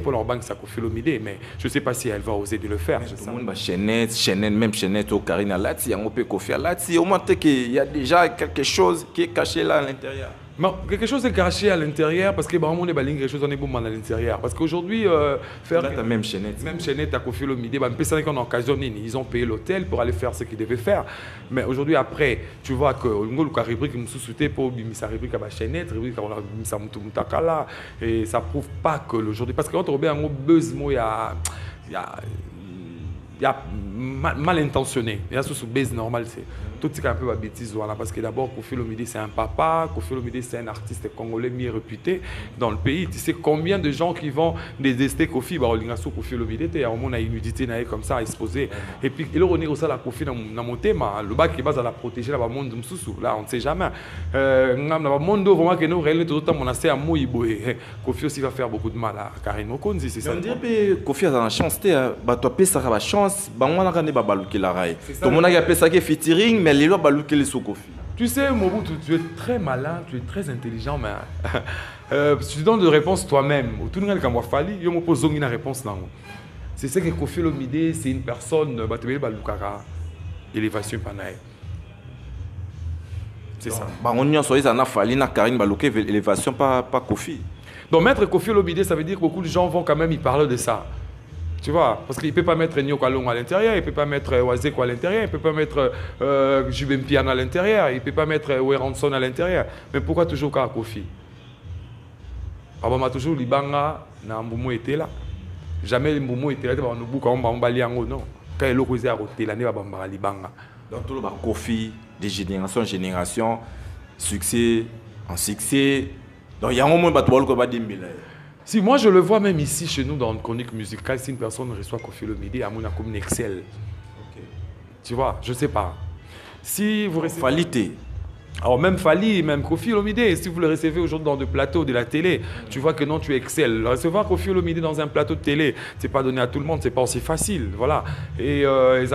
pour leur banque ça Kofi Olomide, mais je ne sais pas si elle va oser de le faire. Tout le monde même chaînette au Karine Alati, on peut Kofi Alati, au moins qu'il y a déjà quelque chose qui est caché là à l'intérieur. Mais quelque chose est caché à l'intérieur parce que on est quelque chose on est bon à l'intérieur parce qu'aujourd'hui faire la même chaînette à Kofi Olomide en occasion ils ont payé l'hôtel pour aller faire ce qu'ils devaient faire, mais aujourd'hui après tu vois que la rubrique me sous-souté pour sa rubrique à la chaînette rubrique ça mutakala et ça prouve pas que aujourd'hui parce que quand on a un buzz il y a mal intentionné. Il y a ce base normal, c'est tout ce qui est un peu de bêtise. Voilà, parce que d'abord, Kofi Olomide, c'est un papa. Kofi Olomide, c'est un artiste congolais mieux réputé dans le pays. Tu sais combien de gens qui vont détester Kofi, Kofi Olomide, il y a un monde à humidité comme ça, exposé. Et puis, il y a aussi la Kofi dans mon thème. Le bac qui est basé à la protéger, là, monde là, on ne sait jamais. Le monde vraiment que nous réellement tout le temps, on a assez à Moïboé. Kofi aussi va faire beaucoup de mal à Karine Mokonzi, c'est ça. On dirait que Kofi a la chance, tu as la chance. Tout le monde a ça qui est featuring, mais les gens balouquent sous Kofi. Tu sais, Mobutu, tu es très malin, tu es très intelligent, mais tu donnes des réponses toi-même. Tout le monde a fallu, je me pose une réponse là. C'est ce que Kofi Olomide, c'est une personne, élévation panaï. C'est ça. On y a soit ils en a fallu na Karine balouquer élévation pas Kofi. Donc mettre Kofi Olomide, ça veut dire que beaucoup de gens vont quand même y parler de ça. Tu vois, parce qu'il ne peut pas mettre Nyo Kalong à l'intérieur, il ne peut pas mettre Wazeko à l'intérieur, il ne peut pas mettre Jubem Piano à l'intérieur, il ne peut pas mettre Weranson à l'intérieur. Mais pourquoi toujours Kofi? Papa toujours Libanga, na Mboumo était là. Jamais Mboumo était là, on va non. Quand il est à côté, l'année va Libanga. Donc tout le monde Kofi, de génération en génération, succès en succès. Donc il y a un moment où on va dire si moi je le vois même ici chez nous dans une chronique musicale, si une personne reçoit Kofi Olomide, à mon comme Excel. Okay. Tu vois, je ne sais pas. Si vous recevez... Falité. Alors même Fali, même Kofi Olomide, si vous le recevez aujourd'hui dans des plateaux de la télé, tu vois que non, tu excelles. Recevoir Kofi Olomide dans un plateau de télé, c'est pas donné à tout le monde, c'est pas aussi facile, voilà. Et il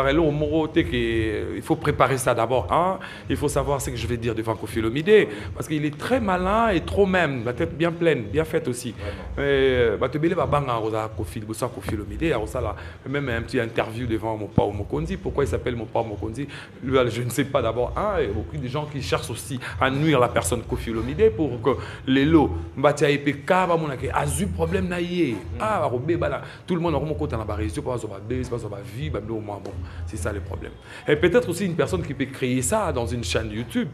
faut préparer ça d'abord. Hein? Il faut savoir ce que je vais dire devant Kofi Olomide, parce qu'il est très malin et trop même, la tête bien pleine, bien faite aussi. Kofi Olomide, même un petit interview devant mon père Mokonzi. Pourquoi il s'appelle mon père Mokonzi? Je ne sais pas d'abord. Il y a beaucoup de gens qui cherchent aussi à nuire la personne Kofi Olomide pour que les lots batia EPK a eu problème na yé tout le monde a compte dans la réseau pas vie bon c'est ça le problème. Et peut-être aussi une personne qui peut créer ça dans une chaîne YouTube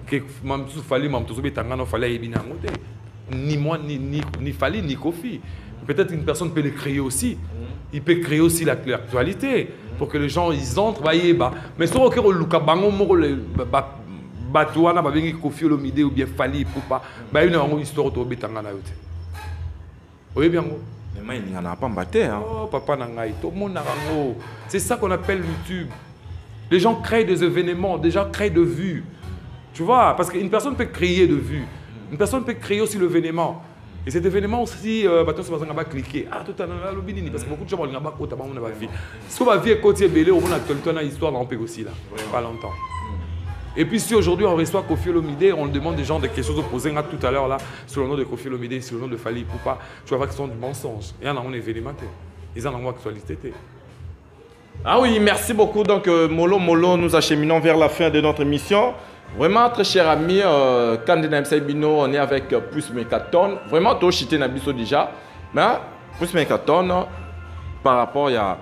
que même tout fallait même tout betanga fallait ni moi ni Fali ni Kofi. Peut-être une personne peut le créer aussi. Il peut créer aussi l'actualité pour que les gens ils entrent mais sur auquel Luka Bango Batouana babengi Kofi Olomide ou bien Fali Poupa ba une histoire to betanga na yote. Oui bien go. Mais il n'y en a pas mbatté hein. Oh papa nangai tout le monde nango. C'est ça qu'on appelle YouTube. Les gens créent des événements, des gens créent de vues. Tu vois parce qu'une personne peut créer de vues. Une personne peut créer aussi l'événement. Et cet événement aussi on va cliquer tout à l'heure parce que beaucoup de gens vont pas côté ba on va vie. Ce qu'on va vie côté belé on a quelqu'un une histoire dans peut aussi là. Pas longtemps. Et puis si aujourd'hui on reçoit Kofi Olomide, on demande des gens des questions opposées tout à l'heure là, sur le nom de Kofi Olomide, sur le nom de Fali Poupa, tu vas voir qu'ils sont du mensonge. Il y en a un événement, ils en ont une actualité. Ah oui, merci beaucoup. Donc Molo, nous acheminons vers la fin de notre émission. Vraiment, très cher ami, quand on est avec plus Mécaton. Vraiment, tu as chité Nabiso déjà. Mais plus Mécaton, par rapport à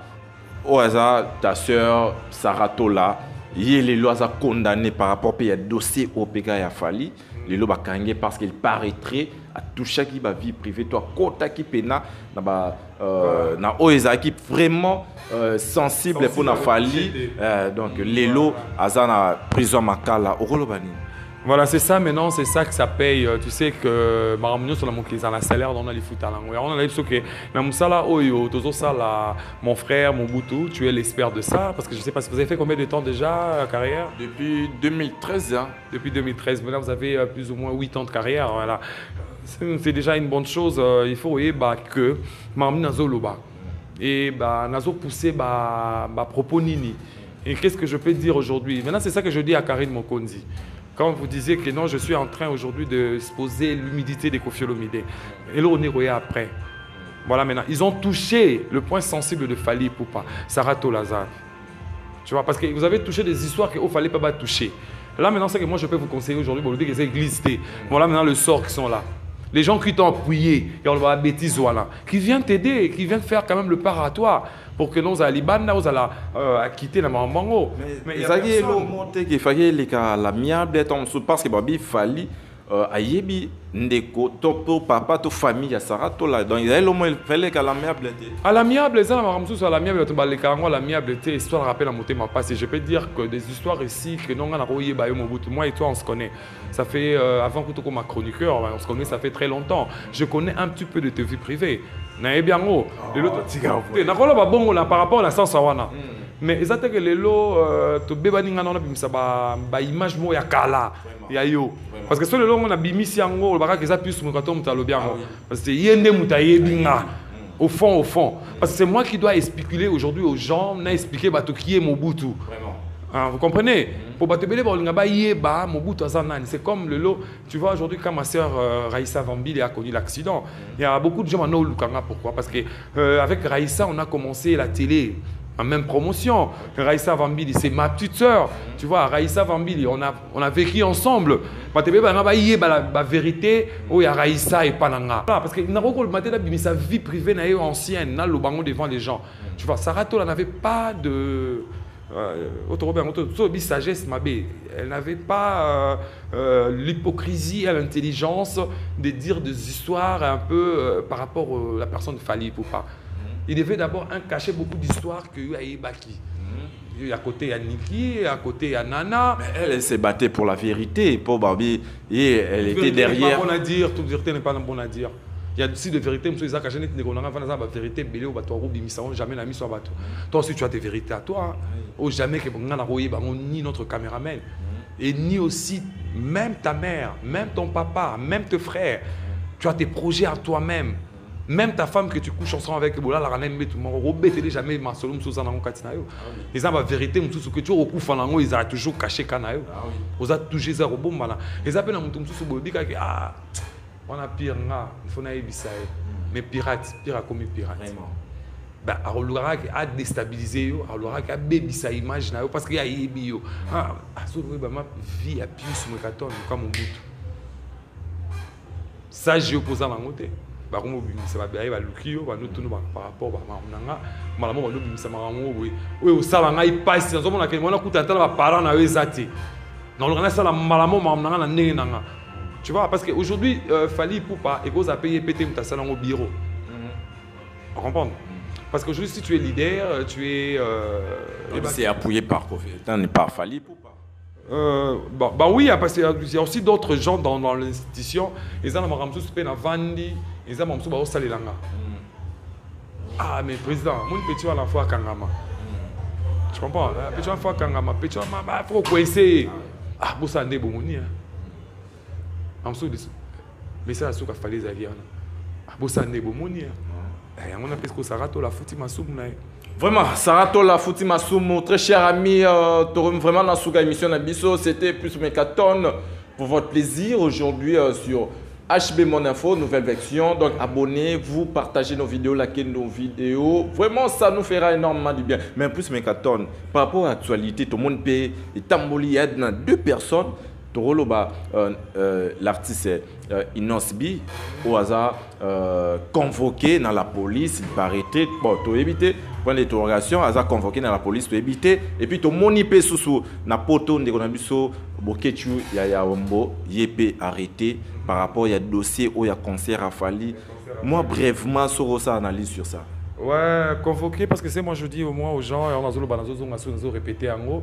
Oaza, ta soeur, Saratola, les lois ont condamné par rapport au dossier au PK et à Fali. Les lois ont parce qu'il paraîtrait à toucher qui va vie privée. Toi, Kota qui pena, na Oeza qui vraiment sensible pour na Fali. Donc les lois ont prison makala. Voilà, c'est ça maintenant, c'est ça que ça paye. Tu sais que Maramouno sur la salaire, on a les foot à l'anglais. On a les que même ça là, mon frère, mon Boutou, tu es l'expert de ça parce que je sais pas si vous avez fait combien de temps déjà carrière. Depuis 2013, hein. Depuis 2013, maintenant vous avez plus ou moins 8 ans de carrière. Voilà. C'est déjà une bonne chose. Il faut voyez que Maramouno Nazoloba et Nazo pousser propos nini. Et qu'est-ce que je peux dire aujourd'hui? Maintenant, c'est ça que je dis à Karine Mokonzi. Quand vous disiez que non, je suis en train aujourd'hui de poser l'humidité des Koffi Olomide. Et là, on est royé après. Voilà, maintenant, ils ont touché le point sensible de Fally Ipupa, Sarato Lazare. Tu vois, parce que vous avez touché des histoires qu'il ne fallait pas toucher. Là, maintenant, c'est que moi, je peux vous conseiller aujourd'hui, pour le dire que c'est glissé. Voilà, maintenant, le sort qui sont là. Les gens qui t'ont appuyé, qui ont la bêtise, voilà, qui viennent t'aider, qui viennent faire quand même le part à toi. Pour que nous allions quitter la maman. Mais il fallait l'amiable parce que Fally ayebi ndeko topo papa to famille ya Sarato là donc il fallait que l'amiable était à l'amiable ça la l'amiable to baleka ngo l'amiable était histoire rappelle à monter ma passe je peux dire que des histoires ici que non on a royé ba yo Mobutu moi et toi on se connaît ça fait avant que tu comme chroniqueur on se connaît ça fait très longtemps je connais un petit peu de tes vies privées na bien haut les autres na kola ba bongo là par rapport à la sens wana mais exactement que les lots to bebaninga na bimisa ba image mo ya kala ya yo parce que sur le long on a bimisi yango le baka que ça puisse me quand on t'a bien parce que yende mutaye binga au fond parce que c'est moi qui dois expliquer aujourd'hui aux gens n'a expliquer bato qui est Mobutu vraiment hein, vous comprenez pour bato belé ba ngaba yeba Mobutu azanani c'est comme le lot tu vois aujourd'hui quand ma sœur Raïssa Vambili a connu l'accident il y a beaucoup de gens maintenant lukanga pourquoi parce que avec Raïssa on a commencé la télé en même promotion. Raïssa Vambili, c'est ma petite sœur. Tu vois, Raïssa Vambili, on a vécu ensemble. La vérité, il y a Raïssa et Pananga. Parce que sa vie privée ancienne, devant les gens. Tu vois, Sarato n'avait pas de sagesse, elle n'avait pas l'hypocrisie et l'intelligence de dire des histoires un peu par rapport à la personne de Fally Ipupa. Il devait d'abord cacher beaucoup d'histoires qu'il y a eu Baki. À côté, il y a Niki, à côté, il y a Nana. Mais elle s'est battue pour la vérité, pour Barbie. Et elle était derrière. Pas bon à dire, toute vérité n'est pas bon à dire. Il y a aussi de vérité, monsieur Isaac, je n'ai pas de vérité, belé ou bateau, jamais la mise sur bateau. Toi aussi, tu as tes vérités à toi. Ou jamais que ni notre caméraman. Et ni aussi, même ta mère, même ton papa, même tes frères. Tu as tes projets à toi-même. Même ta femme que tu couches ensemble avec, la reine, tu jamais ma solo moussa na katina yo. Ils ont la vérité moussa que tu recouvres fanango, ils ont toujours caché kanayo. Ils ont toujours ça robomba là. Ils appellent moussa moussa bolobika que ah on a pire nga, il faut naïe bisaï. Mais pirate comme pirate. Vraiment. Bah alors a déstabiliser yo, alors a baby sa image na yo parce qu'il y a yebi yo. Ah so ma vie a plus me carton comme mon bout. Ça j'ai opposé à l'angoté. Par rapport tu vois parce qu'aujourd'hui Fally Ipupa et cause à payer péter au bureau. On comprend parce qu'aujourd'hui si tu es leader tu es c'est appuyé par par Fally Ipupa. Oui, parce qu'il y a aussi d'autres gens dans l'institution. Ils ont Vandi, ils ont Salilanga. Ah, mais président, mon petit à la fois Kangama. Tu comprends? Petit à la fois Kangama, petit à la fois faut essayer. Ah, Bossa Ndé Bomoni. Mais ça, c'est ce qu'il fallait dire. Ah, Bossa Ndé Bomoni. On a presque Sarato la fouti ma soupe. Vraiment, Sarato la fouti ma soupe, très cher ami, vraiment dans la émission d'Abisso, c'était plus Mécaton pour votre plaisir aujourd'hui sur HB Mon Info, nouvelle version. Donc abonnez-vous, partagez nos vidéos, likez nos vidéos. Vraiment, ça nous fera énormément du bien. Mais en plus, Mécaton, par rapport à l'actualité, tout le monde peut tamboli dans deux personnes. L'artiste Inosbi au hasard convoqué dans la police, il paraît bon, tout éviter point d'interrogation, hasard convoqué dans la police, tout éviter et puis tout monipe sous na poto de konabiso bokechu ya ombo yep arrêté par rapport à dossier où il y a concert à Fally. Moi brièvement sur ça analyse sur ça. Ouais, convoqué parce que c'est moi je dis au moins aux gens on a répété en gros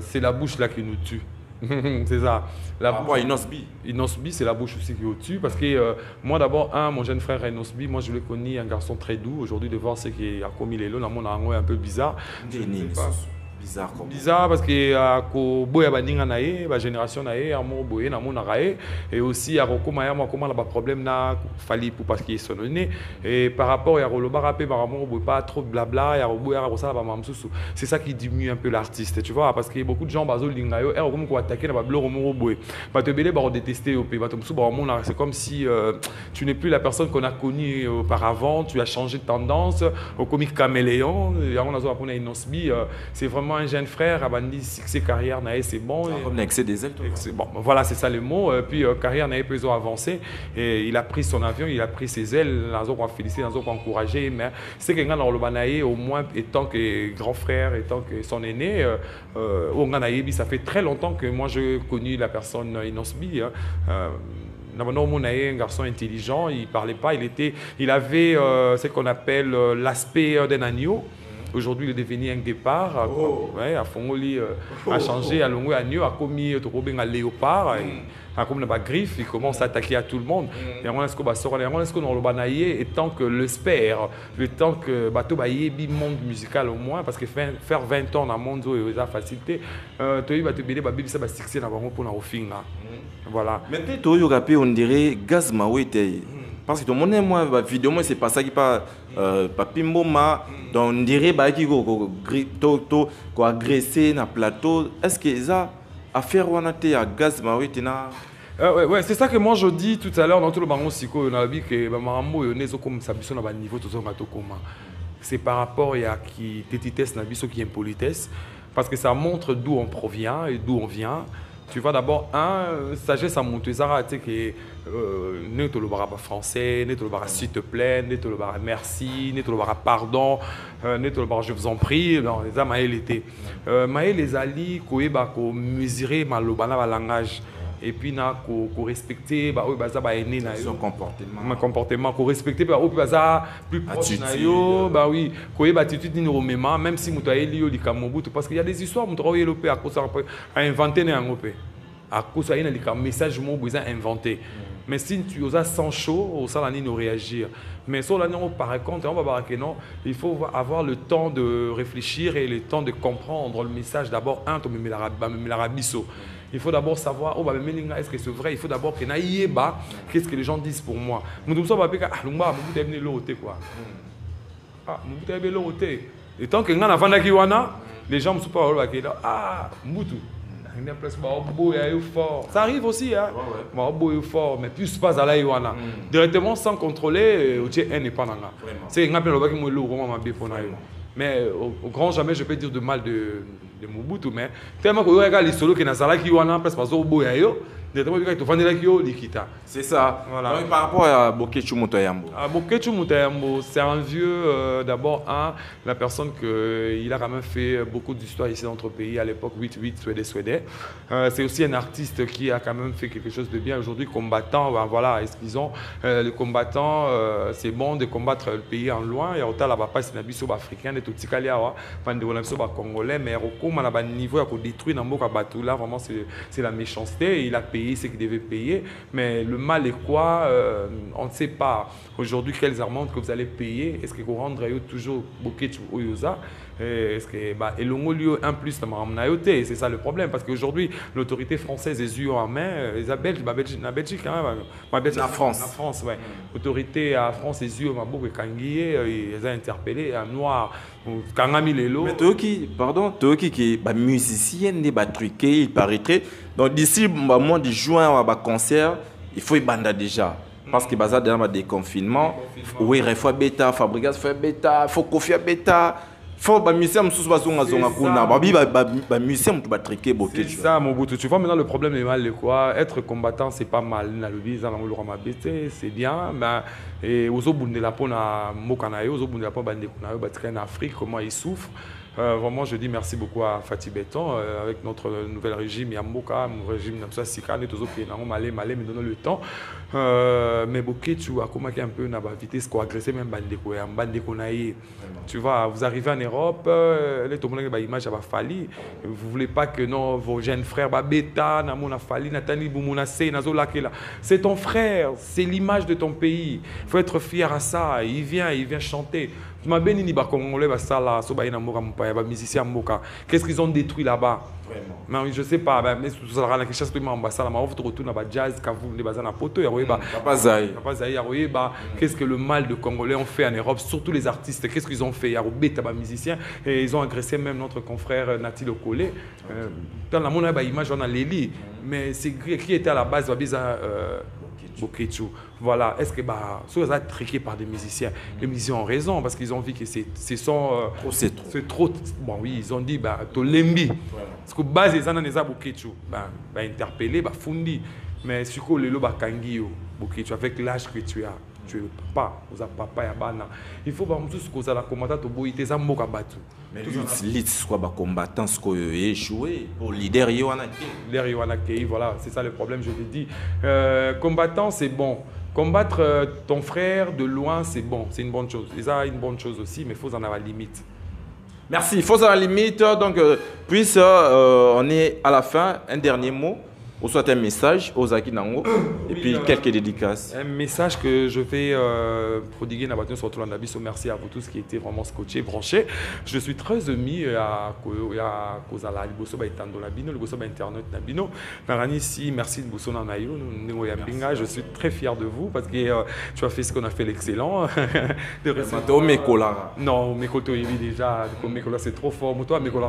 c'est la bouche là qui nous tue. C'est ça. La bouche. Inosbi. Inosbi, c'est la bouche aussi qui est au-dessus. Parce que moi, d'abord, mon jeune frère Inosbi, moi, je l'ai connu, un garçon très doux. Aujourd'hui, de voir ce qui a commis les lots, dans mon angle un peu bizarre. Bizarre comme bizarre parce que boya baninga nae ba génération nae amour boye na mona rae et aussi à rokoma ya moi comment la problème na fali pour parce qu'il est sonné et par rapport à roloba rapé par amour boye pas trop blabla ya boya rosa ba mamsusu c'est ça qui diminue un peu l'artiste tu vois parce que beaucoup de gens bazo linga yo et comme ko attaquer na ba blo romo boye ba te belé ba détester au pays ba to musu ba mona c'est comme si tu n'es plus la personne qu'on a connue auparavant tu as changé de tendance au comique caméléon ya on a zo apona inosbi c'est vraiment un jeune frère, Abandi, succès carrière, c'est bon. Comme l'excès des ailes. Bon, voilà, c'est ça le mot. Puis carrière n'a pas avancé. Et il a pris son avion, il a pris ses ailes. On va féliciter, on va encourager. Mais c'est que dans le Banaï, au moins, étant que grand frère, étant que son aîné, au Ganaïbi, ça fait très longtemps que moi je connais la personne Inosbi. Un garçon intelligent, il ne parlait pas, il avait ce qu'on appelle l'aspect d'un agneau. Aujourd'hui, il est devenu un guépard. Ouais, a Fongoli a changé, a longué agneau, a commis un léopard, a comme une griffe, il commence à attaquer à tout le monde. Et on est-ce qu'on a le banaillé, et tant que l'espère, le temps que bateau baillé monde musical au moins, parce que faire 20 ans dans le monde, c'est la facilité. Tu vas te béler, ça va succès dans le monde pour la fin. Voilà. Maintenant, on dirait Gaz Mawete. Parce que tout le monde, moi, la vidéo, c'est pas ça qui parle. Papimboma, donc on dirait qu'il faut agresser dans le plateau. Est-ce que ça a affaire à Gaz Mawete? Ouais, c'est ça que moi je dis tout à l'heure dans tout le baron Siko, on a dit que Marambo est comme ça, à niveau tout ça, c'est par rapport à qui tétitesse, qui est impolitesse, parce que ça montre d'où on provient et d'où on vient. Tu vois d'abord, sagesse à monter, ça, tu sais que ne te le barra pas français, ne te le barra s'il te plaît, ne te le barra merci, ne te le barra pardon, ne te le barra je vous en prie. Non, les Maël était. Maël les alliés, ko mesurer malobana langage. Et puis na ko respecter son comportement ma comportement ko respecter plus proche na yo oui ko attitude ni romema même si muto eli yo likamobutu parce qu'il y a des histoires muto yo pe à cause à inventer na ngope à cause il y a des messages mo besoin inventé mais si tu oses sans chaud au ça la ni réagir mais sur la par contre on va voir que non il faut avoir le temps de réfléchir et le temps de comprendre le message d'abord l'arabiso. Il faut d'abord savoir, est-ce que c'est vrai? Il faut d'abord que qu'est-ce que les gens disent pour moi. Et tant que les gens ne sont pas ça arrive aussi, hein? Fort, mais plus pas à la directement sans contrôler, c'est un mais au grand jamais je peux dire de mal de Mobutu, mais tellement que regarde les solos qui n'ont qui wana presque pas au boyayo, c'est ça. Voilà. Donc, par rapport à Bokechu Moutayambo. Bokechu Moutayambo, c'est un vieux, d'abord, la personne il a quand même fait beaucoup d'histoires ici dans notre pays, à l'époque 8-8 Suédais. C'est aussi un artiste qui a quand même fait quelque chose de bien. Aujourd'hui, combattant, voilà, excusons, le combattant, c'est bon de combattre le pays en loin. Il y a autant là-bas, c'est un biso africain, de tout ce qu'il y a, congolais, mais au niveau, il y a détruit dans le là, vraiment, c'est la méchanceté. Il a payé ce qu'il devait payer, mais le mal est quoi? On ne sait pas. Aujourd'hui, quelles amendes que vous allez payer? Est-ce que vous rendrez toujours Bokechu Oyoza? Est-ce que et le un plus c'est ça le problème parce qu'aujourd'hui l'autorité française est yeux en main la Belgique la France ouais l'autorité à France est yeux beaucoup ils ont interpellé un noir Kangami Lelo mais toi qui musicien n'est pas truqué il paraîtrait donc d'ici mois de juin à concert il faut y banda déjà parce que bazar dans le déconfinement oui il faut bêta Fabregas fait bêta faut confier bêta faut ba musicien sous bazonga zonga kuna ba musicien tu ba triquer Bokechu. C'est ça Mobutu, tu vois maintenant le problème est mal quoi, être combattant c'est pas mal na le visa na ngolo ma bête c'est bien mais et ozo bundela pona mokana yo ozo bundela pa bande kuna yo batika en Afrique comment ils souffrent Vraiment, je dis merci beaucoup à Fatih Béton, avec notre nouvel régime, Yamboka, mon régime, Sika, nous tous malé, mais donne le temps. Mais beaucoup, tu vois, comment un peu, na vitesse, quoi, agresser même Bandeko, Bandeko naïe. Tu vois, vous arrivez en Europe, les tout le monde a image à Fali. Vous voulez pas que non, vos jeunes frères, Beta, Namona Fali, Nathalie Boumouna Sey, Nazola Kela. C'est ton frère, c'est l'image de ton pays. Il faut être fier à ça. Il vient chanter. Ma béni ba congolais ba sala so ba ina moka mpaya ba musicien moka. Qu'est-ce qu'ils ont détruit là-bas? Vraiment. Mais je sais pas, mais ça sera la question de m'ambassadeur, mais on va retourner à jazz quand vous les bazana poto ya royeba. Papa Zaï ya royeba. Qu'est-ce que le mal de Congolais ont fait en Europe, surtout les artistes? Qu'est-ce qu'ils ont fait? Ya robeta ba musicien et ils ont agressé même notre confrère Nati Lokole. Dans la monnaie ba image on a Leli, mais c'est qui était à la base ba biza Bokechu. Voilà. Est-ce que ça a triqué par des musiciens? Les musiciens ont raison parce qu'ils ont vu que c'est trop. Bon oui, ils ont dit Tolembi. Parce que base les gens les a Bokechu. Interpellé, fundi. Mais sur quoi le loba kangio Bokechu avec l'âge que tu as. Tu es papa, vous avez papa et bana. Il faut pas tout ce que vous avez combattu au bout de moka batu. Mais l'élite soit combattant ce qu'on échoué pour leader Yoanake. Voilà, c'est ça le problème, je te dis. Combattant, c'est bon. Combattre ton frère de loin, c'est bon, c'est une bonne chose. Et ça, une bonne chose aussi, mais il faut en avoir la limite. Merci, il faut en avoir la limite. Donc, puisque on est à la fin, un dernier mot. Ou soit un message aux Akinango et puis quelques dédicaces. Un message que je vais prodiguer dans la sur tout l'Andabiso. Merci à vous tous qui étaient vraiment scotchés, branchés. Je suis très ému à Kozala, Liboso Baitando Nabino, Liboso Internet Nabino. Ici, merci de Bosso Nanayo, je suis très fier de vous parce que tu as fait ce qu'on a fait l'excellent. Non, Mekoto déjà, Mekola c'est trop fort. Toi, Mekola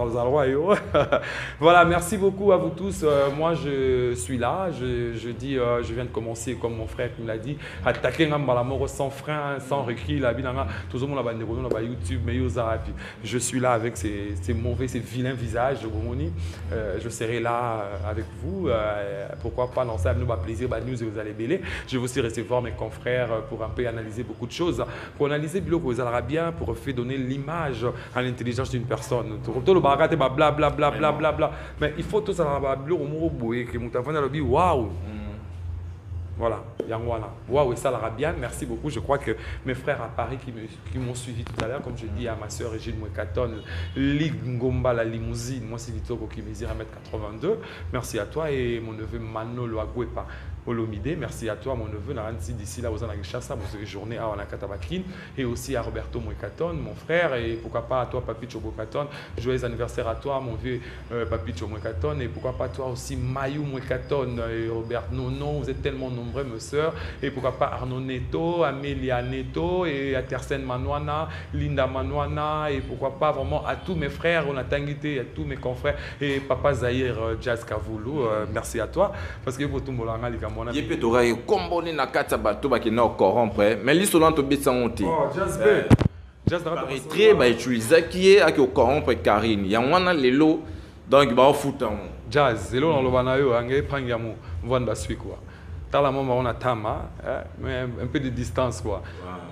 Voilà, merci beaucoup à vous tous. Moi, je suis là, je dis, je viens de commencer comme mon frère me l'a dit, attaquer Malamoro sans frein, sans recul, tout le monde a YouTube, mais je suis là avec ces mauvais, ces vilains visages, je serai là avec vous, pourquoi pas lancer nous plaisir, news et vous allez bêler. Je vais aussi recevoir mes confrères pour un peu analyser beaucoup de choses, pour analyser que vous allez bien, pour faire donner l'image à l'intelligence d'une personne. Mais il faut tout ça waouh! Voilà, waouh, et ça la bien. Merci beaucoup. Je crois que mes frères à Paris qui m'ont suivi tout à l'heure, comme je dis à ma soeur Régine Mwekaton, Ngomba la limousine, moi c'est Vitoko qui mesure 1m82. Merci à toi et mon neveu Manolo Agwepa. Olomide, merci à toi, mon neveu, d'ici là, aux Anagishasa, pour journée à Wanakatabakin, et aussi à Roberto Mwekaton, mon frère, et pourquoi pas à toi, Papi Mwekaton. Joyeux anniversaire à toi, mon vieux Papi Mwekaton, et pourquoi pas à toi aussi, Mayou Mwekaton, et Robert Nonon, vous êtes tellement nombreux, mes sœurs, et pourquoi pas Arnaud Neto, Amélia Neto, et à Tersen Manouana, Linda Manouana, et pourquoi pas vraiment à tous mes frères, on a tanguité, à tous mes confrères, et Papa Zahir Jazz Kavoulou, merci à toi, parce que vous tout le monde il peut te comboner na kata bato ba kina corrompre mais li solant to bitsa onté Jazz très ba utiliser qui est à corrompre Karine ya wana lelo donc ba futa Jazz lelo na lobana yo angé panga mu vanda sui quoi tala mama on a tama mais un peu de distance quoi.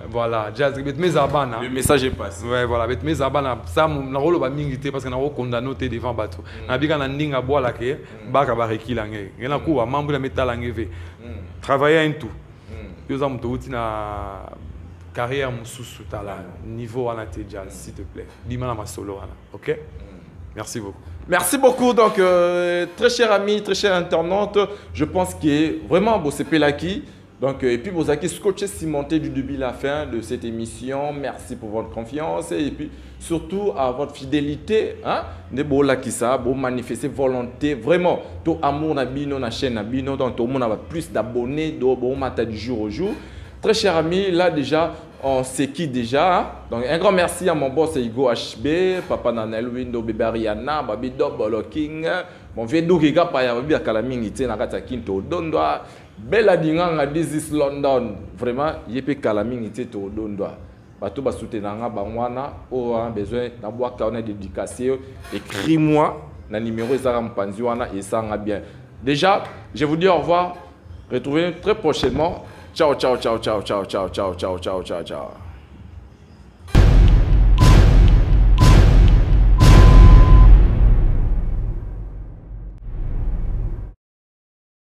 Voilà, Jazz mes abana. Le message est passé. Ouais, voilà, mes abana ça na rolo ba mingité parce que na condamné devant bateau. Na bika na ndinga boala ke baka ba rekilangé. Ngena ku ba mambu na metalangé. Travailler en tout. Yo za mto uti na carrière mususu tala niveau à la Jazz s'il te plaît. Bima na ma solo ana. OK? Merci beaucoup. Merci beaucoup. Donc, très chers amis, très chers internautes, je pense que vraiment, c'est Pelaki. Donc, et puis, vous avez scotché cimenté du début à la fin de cette émission. Merci pour votre confiance et puis surtout à votre fidélité. Hein? De Bolakisa, pour manifester volonté. Vraiment, tout amour na bino na chaîne na bino. Donc, tout le monde a plus d'abonnés, du jour au jour. Très chers amis, là déjà, on sait qui déjà. Hein? Donc, un grand merci à mon boss Igo HB, Papa Nanel Windo, Bébé Ariana, Babi Dobolo King, mon vieux Dougiga Paya, Babi Akalaming, Ité Nakata Kinto, Dondoa, Bella Dinganga, This is London. Vraiment, Yépe Kalaming, Ité to Dondoa. Bato Basoutenanga, Bangwana, on a besoin d'avoir un dédicacé. Écris-moi, le numéro Zaram Panziwana et ça va bien. Déjà, je vous dis au revoir. Retrouvez-nous très prochainement. Ciao, ciao, ciao, ciao, ciao, ciao, ciao, ciao, ciao, ciao, ciao.